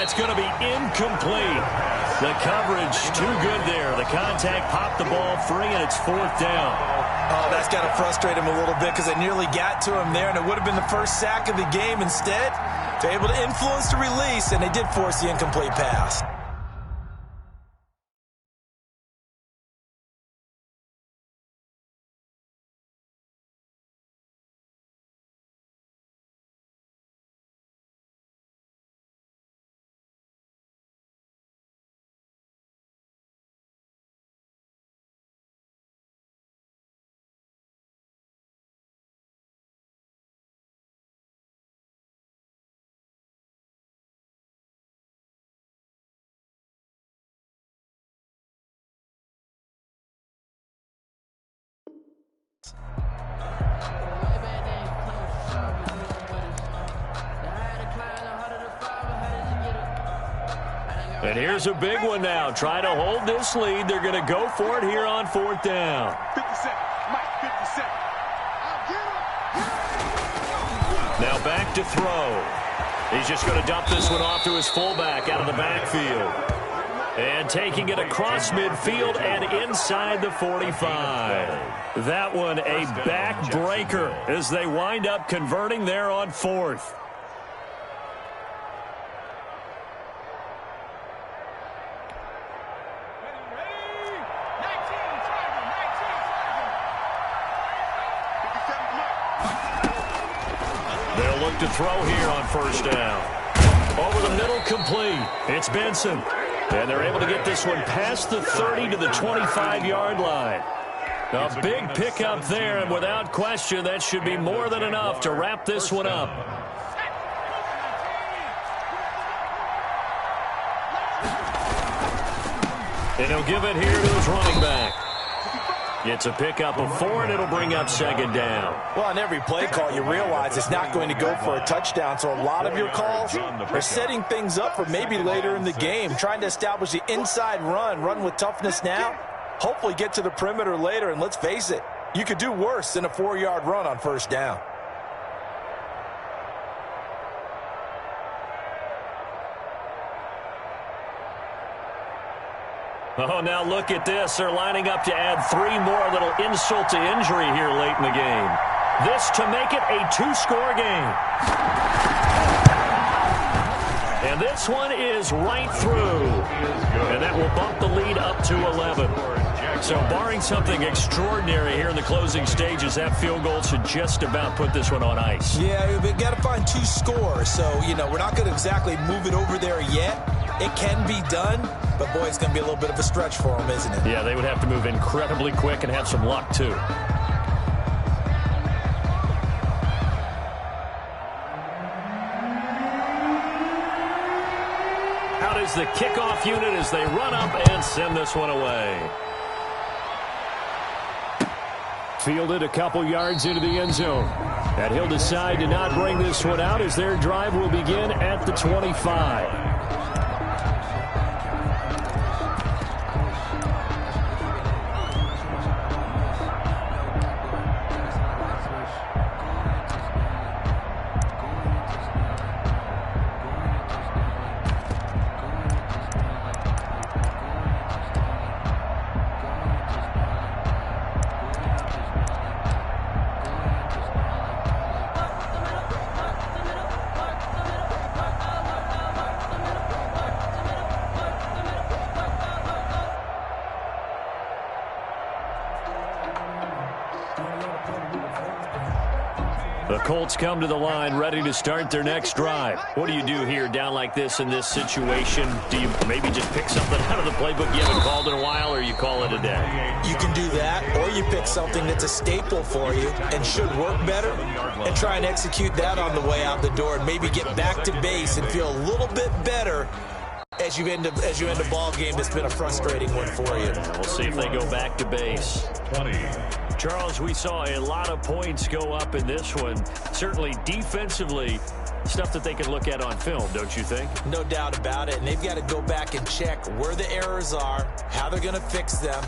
It's going to be incomplete. The coverage too good there. The contact popped the ball free, and it's 4th down. Oh, that's got to frustrate him a little bit because they nearly got to him there, and it would have been the first sack of the game. Instead, they're able to influence the release, and they did force the incomplete pass. And here's a big one now. Try to hold this lead. They're going to go for it here on 4th down. 50 seconds. Mike, 50 seconds. Now back to throw. He's just going to dump this one off to his fullback out of the backfield. And taking it across midfield and inside the 45. That one a backbreaker as they wind up converting there on 4th. They'll look to throw here on 1st down. Over the middle, complete. It's Benson. And they're able to get this one past the 30 to the 25-yard line. A big pickup there, and without question, that should be more than enough to wrap this one up. And he'll give it here to his running back. It's a pickup of 4, and it'll bring up 2nd down. Well, on every play call, you realize it's not going to go for a touchdown, so a lot of your calls are setting things up for maybe later in the game, trying to establish the inside run with toughness now, hopefully get to the perimeter later, and let's face it, you could do worse than a 4-yard run on 1st down. Oh, now look at this. They're lining up to add 3 more. Little insult to injury here late in the game. This to make it a 2-score game. And this one is right through. And that will bump the lead up to 11. So barring something extraordinary here in the closing stages, that field goal should just about put this one on ice. Yeah, we've got to find 2 scores. So, we're not going to exactly move it over there yet. It can be done, but boy, it's going to be a little bit of a stretch for them, isn't it? Yeah, they would have to move incredibly quick and have some luck, too. Out is the kickoff unit as they run up and send this one away. Fielded a couple yards into the end zone. And he'll decide to not bring this one out as their drive will begin at the 25. The Colts come to the line ready to start their next drive. What do you do here down like this in this situation? Do you maybe just pick something out of the playbook you haven't called in a while, or you call it a day? You can do that, or you pick something that's a staple for you and should work better and try and execute that on the way out the door and maybe get back to base and feel a little bit better as you end a ball game that's been a frustrating one for you. We'll see if they go back to base. 20. Charles, we saw a lot of points go up in this one. Certainly defensively, stuff that they can look at on film, don't you think? No doubt about it. And they've got to go back and check where the errors are, how they're going to fix them,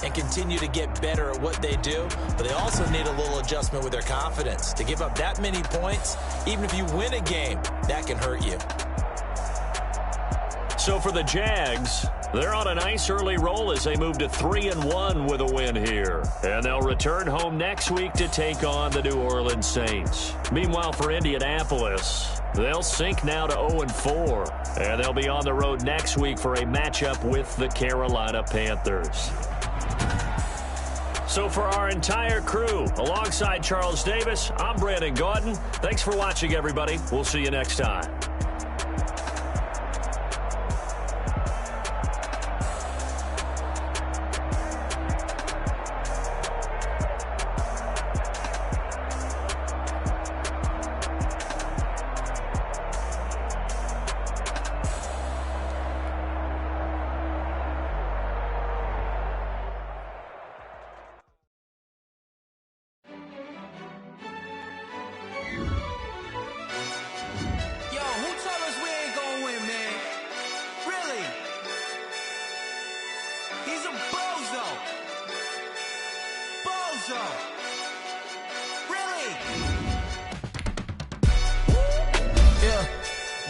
and continue to get better at what they do. But they also need a little adjustment with their confidence. To give up that many points, even if you win a game, that can hurt you. So for the Jags, they're on a nice early roll as they move to 3-1 with a win here. And they'll return home next week to take on the New Orleans Saints. Meanwhile, for Indianapolis, they'll sink now to 0-4. And they'll be on the road next week for a matchup with the Carolina Panthers. So for our entire crew, alongside Charles Davis, I'm Brandon Gaudin. Thanks for watching, everybody. We'll see you next time.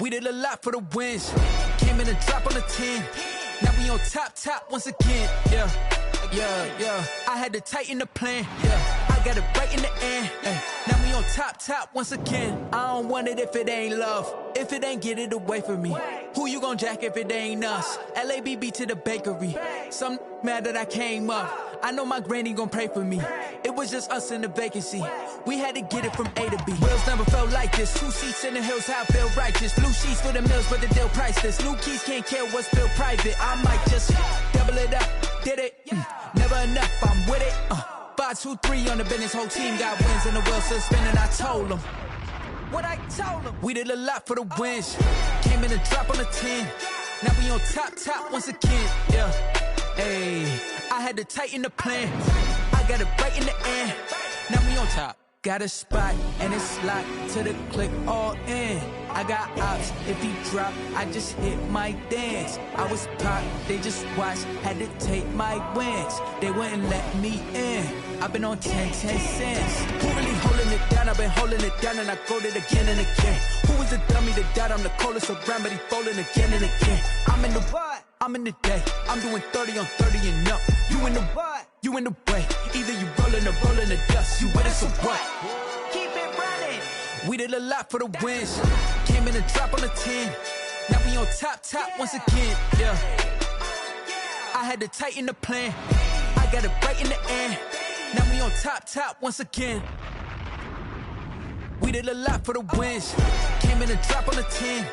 We did a lot for the wins. Came in a drop on the 10. Now we on top once again. Yeah. I had to tighten the plan. Yeah. I got it right in the end. Now we on top once again. I don't want it if it ain't love. If it ain't, get it away from me. Who you gon' jack if it ain't us? LABB to the bakery. Some mad that I came up. I know my granny gon' pray for me. It was just us in the vacancy. We had to get it from A to B. Wheels never felt like this. 2 seats in the hills, how I feel righteous. Blue sheets for the mills, but the deal priceless. New keys can't care what's still private. I might just double it up. Did it? Never enough, I'm with it. 5, 2, 3 on the business. Whole team got wins and the wheels still spinning. I told them what I told them. We did a lot for the wins. Came in a drop on the 10. Now we on top once again. Yeah. Hey, I had to tighten the plan. I got it right in the end. Now we on top. Got a spot and it's locked to the click all in. I got ops, if he drop, I just hit my dance. I was pop, they just watched, had to take my wins. They wouldn't let me in. I've been on 10 cents. Who really holding it down? I've been holding it down and I go it again and again. Who was the dummy that died? I'm the coldest around, but he folding again and again. I'm in the what? I'm in the day. I'm doing 30 on 30 and up. You in the what? You in the way. Either you rolling or rolling the dust. You with us or what? Keep it running. We did a lot for the wins. Came in a drop on the 10. Now we on top once again. Yeah. I had to tighten the plan. I got it right in the end. Now we on top once again. We did a lot for the wins. Came in a drop on the 10.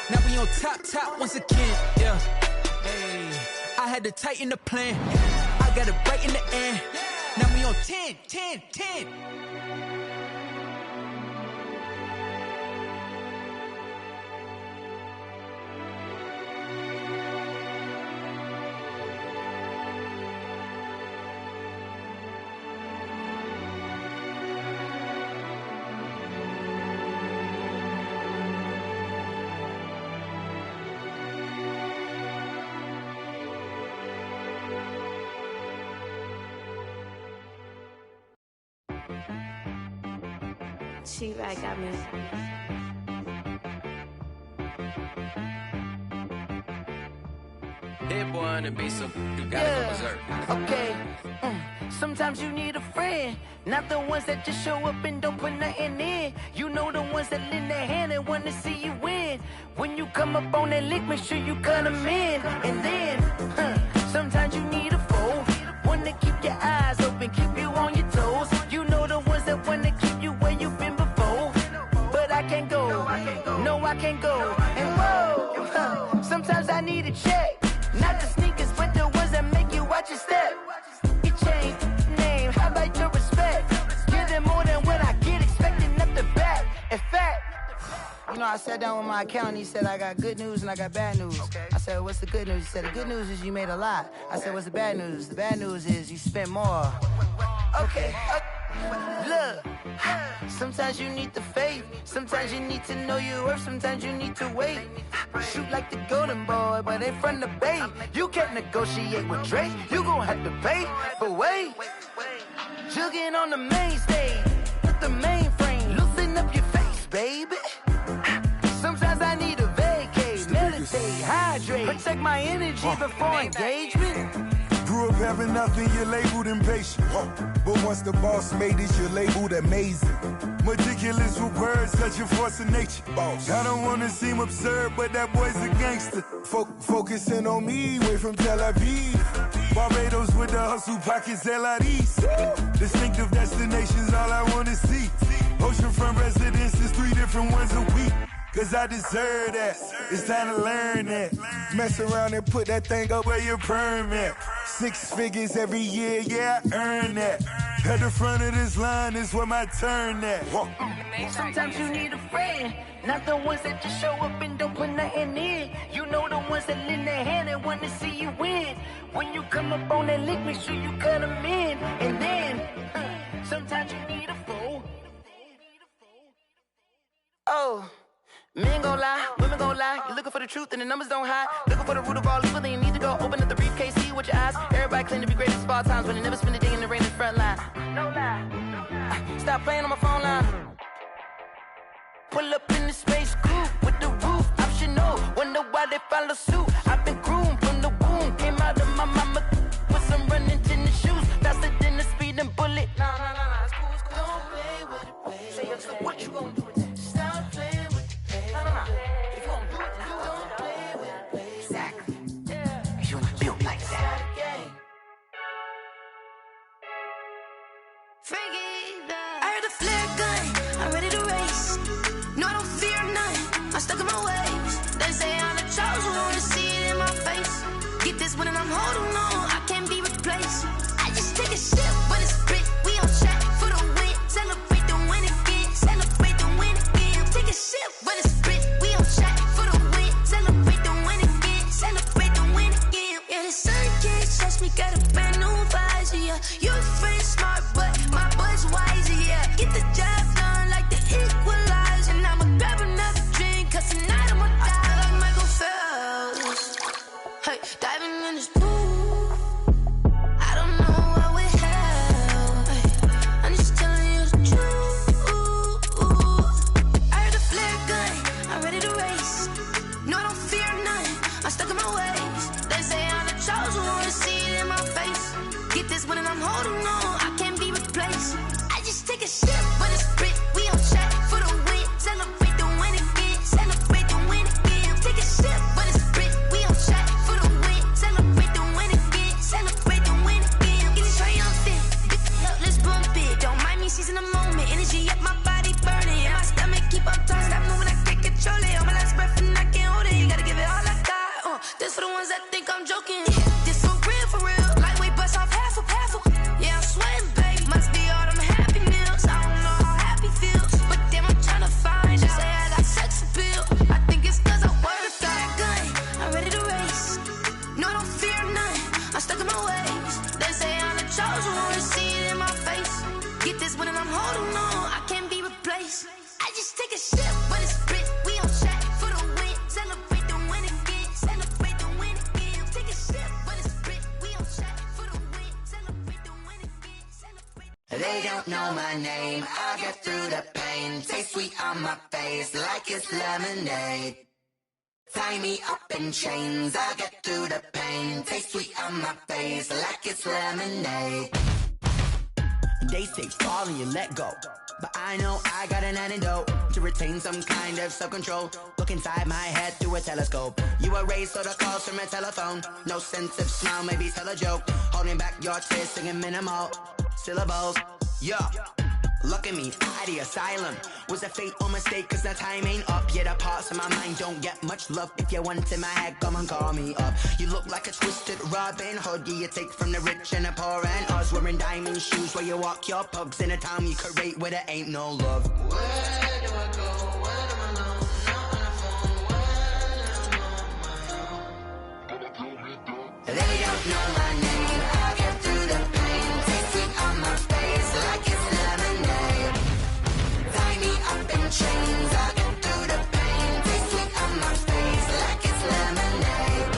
Now we on top once again. Yeah. Hey, I had to tighten the plan. I got it right in the end. Now we on 10. She-Rag got me. That boy on the beat, so you gotta go berserk. Okay. Sometimes you need a friend, not the ones that just show up and don't put nothing in. You know the ones that lend their hand and want to see you win. When you come up on that lick, make sure you cut them in. And then, sometimes you need a foe, one to keep your eyes open, keep you on your toes. You know the need a check. Not the sneakers, but the ones that make you watch your step. Your chain, name, highlight your respect. Give them more than what I get, expecting nothing back. In fact, you know, I sat down with my accountant. He said, I got good news and I got bad news. Okay. I said, what's the good news? He said, the good news is you made a lot. I said, what's the bad news? The bad news is you spent more. Okay. Look, sometimes you need the faith. Sometimes you need to know your worth. Sometimes you need to wait. Shoot like the golden boy, but ain't from the bay. You can't negotiate with Drake. You gon' have to pay. But wait, jugging on the main stage with the mainframe. Loosen up your face, baby. Sometimes I need a vacate, meditate, hydrate, protect my energy before engagement. Grew up having nothing, you're labeled impatient. But once the boss made it, you're labeled amazing. Meticulous with words, such a force of nature. I don't wanna seem absurd, but that boy's a gangster. Focusing on me, way from Tel Aviv. Barbados with the hustle pockets, LIDs. Distinctive destinations, all I wanna see. Oceanfront residences, 3 different ones a week. Cause I deserve that, it's time to learn that. Mess around and put that thing up where your permit. 6 figures every year, yeah, I earn that. At the front of this line is where my turn at. Sometimes you need a friend, not the ones that just show up and don't put nothing in. You know the ones that lend their hand and want to see you win. When you come up on that lick, make sure you cut them in. And then, sometimes you need a fool. Oh. Men gon' lie, women gon' lie. You're looking for the truth and the numbers don't hide. Looking for the root of all evil, then you need to go open up the briefcase, see with your eyes. Everybody claim to be greatest of all times, but they never spend a day in the rain in the front line. No lie. Stop playing on my phone line. Pull up in the space coupe with the roof optional. Wonder why they follow suit. I've been groomed from the womb. Came out of my mama with some running tennis shoes. Faster than the speeding bullet. Nah, it's cool, it's cool. Don't play with it, baby. Say so what you gon' do with it? Stop playing with it. If you gon' do it, then don't play with it, baby. Exactly. Yeah. You not built like that. I heard the flare gun, I'm ready to race. No, I don't fear none, I'm stuck in my ways. They say I'm the chosen one, to see it in my face. Get this one and I'm holding on, I can't be replaced. I just take a sip, but it's split, we on track for the win. Celebrate the win again, celebrate the win again. Take a sip, but it's split, we on track for the win. Celebrate the win again, celebrate the win again. Yeah, the sun can't touch me, got a brand new visor, yeah. You're friend smart, but my boy's wiser, yeah. Get the job done like the equalizer. And I'ma grab another drink, cause tonight I'ma die like Michael Phelps. Hey, diving in this pool, I don't know what we have. Hey, I'm just telling you the truth. I heard the flare gun, I'm ready to race. No, I don't fear none, I'm stuck in my ways. They say I'm the chosen one, to see it in my face. Get this one and I'm holding on, I can't be replaced. I just take a sip, but it's split, we on track for the win. Celebrate the win again, celebrate the win again. Take a sip, but it's split, we on track for the win. Celebrate the win again, celebrate the win again. Get it triumphant, let's bump it. Don't mind me seizing the moment, energy up my body burning. And my stomach keep up turning, stop moving, I can't control it. On my last breath and I can't hold it, you gotta give it all I got. This for the ones that think I'm joking. This for real, lightweight bust off half a. Yeah, I'm sweating, baby, must be all them happy meals. I don't know how happy feels, but damn, I'm tryna find out. Say I got sex appeal, I think it's cause I work out. Gun, I'm ready to race. No, I don't fear none, I'm stuck in my ways. They say I'm the chosen one, to see it in my face. Get this one and I'm holding on, I can't be replaced. I just take a sip, but it's split, we on track for the win. Celebrate the win again, celebrate the win again. Take a sip, but it's split, we on track for the win. Celebrate the win again, celebrate. They don't know my name, I get through the pain. Taste sweet on my face like it's lemonade. Tie me up in chains, I get through the pain. Taste sweet on my face like it's lemonade. They say fall and you let go, but I know I got an antidote to retain some kind of self-control. Look inside my head through a telescope. You erase all the calls from a telephone. No sense of smile, maybe tell a joke. Holding back your tears, singing minimal syllables. Yeah, Look at me, out of the asylum. Was a fate or mistake, cause the time ain't up. Yet the parts of my mind don't get much love. If you want in my head, come and call me up. You look like a twisted Robin Hood. Yeah, you take from the rich and the poor and us. Wearing diamond shoes where you walk your pugs. In a town you create where there ain't no love. Where do I go? Where am I alone? Not on the phone. When I'm on my own. They don't know my name. I get through the pain. Taste sweet on my face like it's lemonade. Tie me up in chains. I get through the pain. Taste sweet on my face like it's lemonade.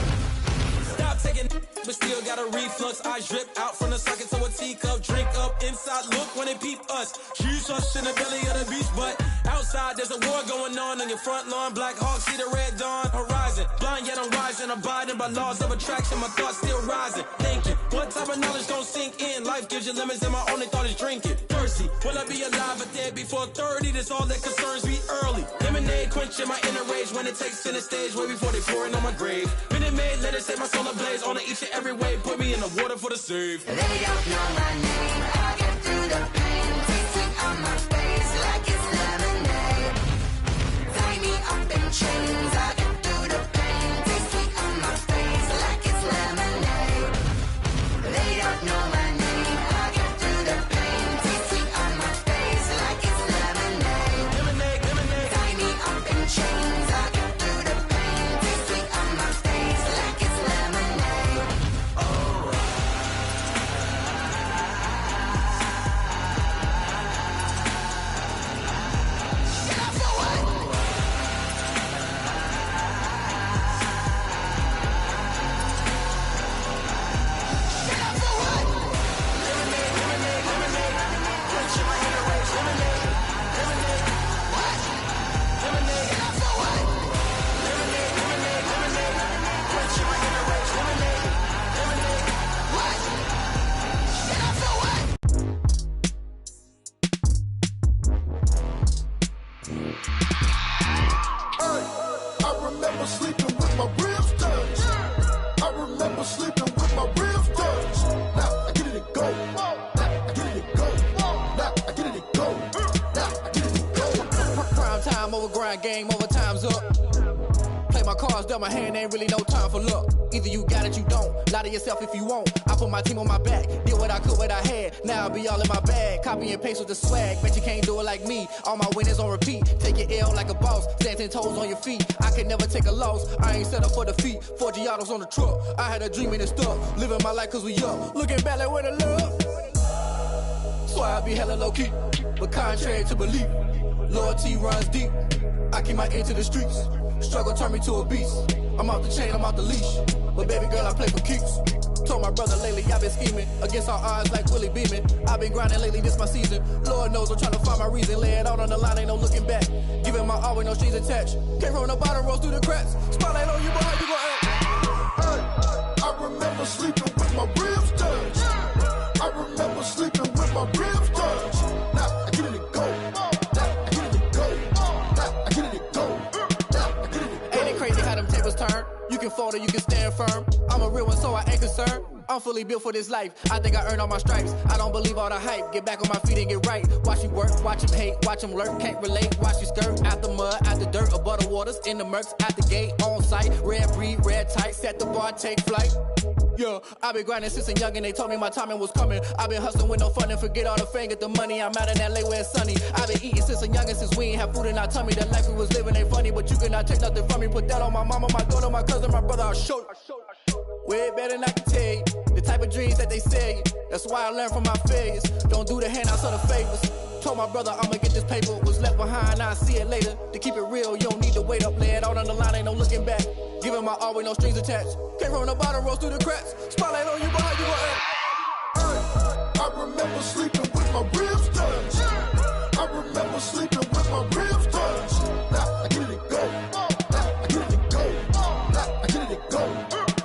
Stop taking but still got a reflux. Eyes drip out from the socket to a teacup. Drink up inside, look when they peep us. Shoes us in the belly of the beast, but outside there's a war going on your front lawn. Black Hawk, see the red dawn horizon. Blind yet I'm rising, abiding by laws of attraction. My thoughts still rising, thinking what type of knowledge don't sink in. Life gives you lemons and my only thought is drinking. Thirsty, will I be alive or dead before 30? That's all that concerns me early. Lemonade quenching my inner rage when it takes center stage way before they pour it on my grave. Minute Maid, let it set my soul ablaze on each and every way. Put me in the water for the save. They don't know my name. I get through the pain. Taste sweet on my face like it's lemonade. Tie me up in chains. I get through the pain. Taste sweet on my face like it's lemonade. They don't know my name. I get through the pain. Taste sweet on my face like it's lemonade. Lemonade, lemonade. Tie me up in chains. I get through the pain. Taste sweet on my face like it's lemonade. I remember sleeping with my ribs touched. I remember sleeping with my ribs touched. Now I get it and go. Now I get it and go. Now I get it and go. Now I get it and go. Prime time over grind game, over time's up. Play my cards, dealt my hand, ain't really no time for luck. Either you got it, you don't. Lie to yourself if you won't. I put my team on my back, did what I could, what I had. Now I'll be all in my bag. Copy and paste with the swag. Bet you can't do it like me. All my winners on repeat. Take your L like a boss. Stand 10 toes on your feet. I can never take a loss. I ain't set up for defeat. 4 Giottos on the truck. I had a dream and it stuck. Living my life cause we up. Looking back like where the love. So I be hella low key. But contrary to belief, loyalty runs deep. I keep my ear to the streets. Struggle turned me to a beast. I'm off the chain, I'm off the leash. But baby girl, I play for keeps. Told my brother lately, I've been scheming against all odds like Willie Beeman. I've been grinding lately, this my season. Lord knows I'm trying to find my reason. Lay it out on the line, ain't no looking back. Giving my all with no strings attached. Came from the bottom, rose through the cracks. Spotlight on you, boy, how you gon' act? Hey, I remember sleeping with my ribs touched. I remember sleeping with my ribs touched. Now I get it and go. Now I get it and go. Now I get it and go. Now I get it and go. Ain't it crazy how them tables turn? You can fold or you can stand firm. I'm a real one, so I ain't concerned. I'm fully built for this life. I think I earned all my stripes. I don't believe all the hype. Get back on my feet and get right. Watch you work, watch him hate, watch him lurk. Can't relate, watch you skirt. Out the mud, out the dirt, above the waters, in the murks, out the gate, on site. Red breed, red tight, set the bar, take flight. Yeah, I been grinding since a youngin', they told me my timing was coming. I been hustling with no fun and forget all the fame, get the money. I'm out in LA where it's sunny. I been eating since a youngin', since we ain't have food in our tummy. The life we was living ain't funny, but you cannot take nothing from me. Put that on my mama, my daughter, my cousin, my brother, I'll show you. Way better than I can tell you. The type of dreams that they sell you. That's why I learned from my failures. Don't do the handouts or the favors. Told my brother I'ma get this paper. Was left behind, I'll see it later. To keep it real, you don't need to wait up. Lay it out on the line, ain't no looking back. Giving my all with no strings attached. Came from the bottom, rose through the cracks. Spotlight on you, boy, how you gon' act? Hey, I remember sleeping with my ribs touched. I remember sleeping with my ribs touched. Now I get it and go. Now I get it and go. Now I get it and go.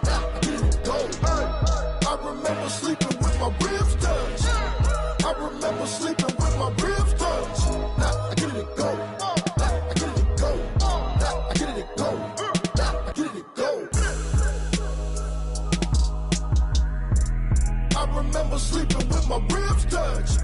Now I get it and go. Hey, I remember sleeping with my ribs touched. I remember sleeping with my ribs touched. Now I get it and go. Now I get it and go. Now I get it and go. Now I get it and go. I remember sleeping with my ribs touched.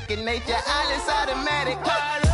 second nature. All is automatic. Caught up.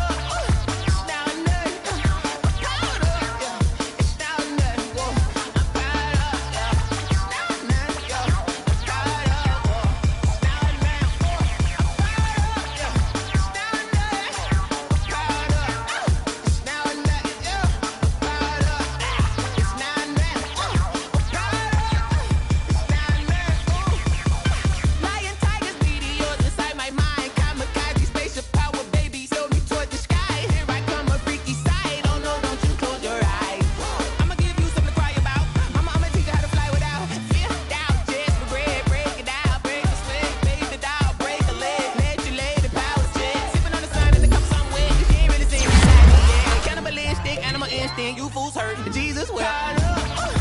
You fools hurt. Jesus, well.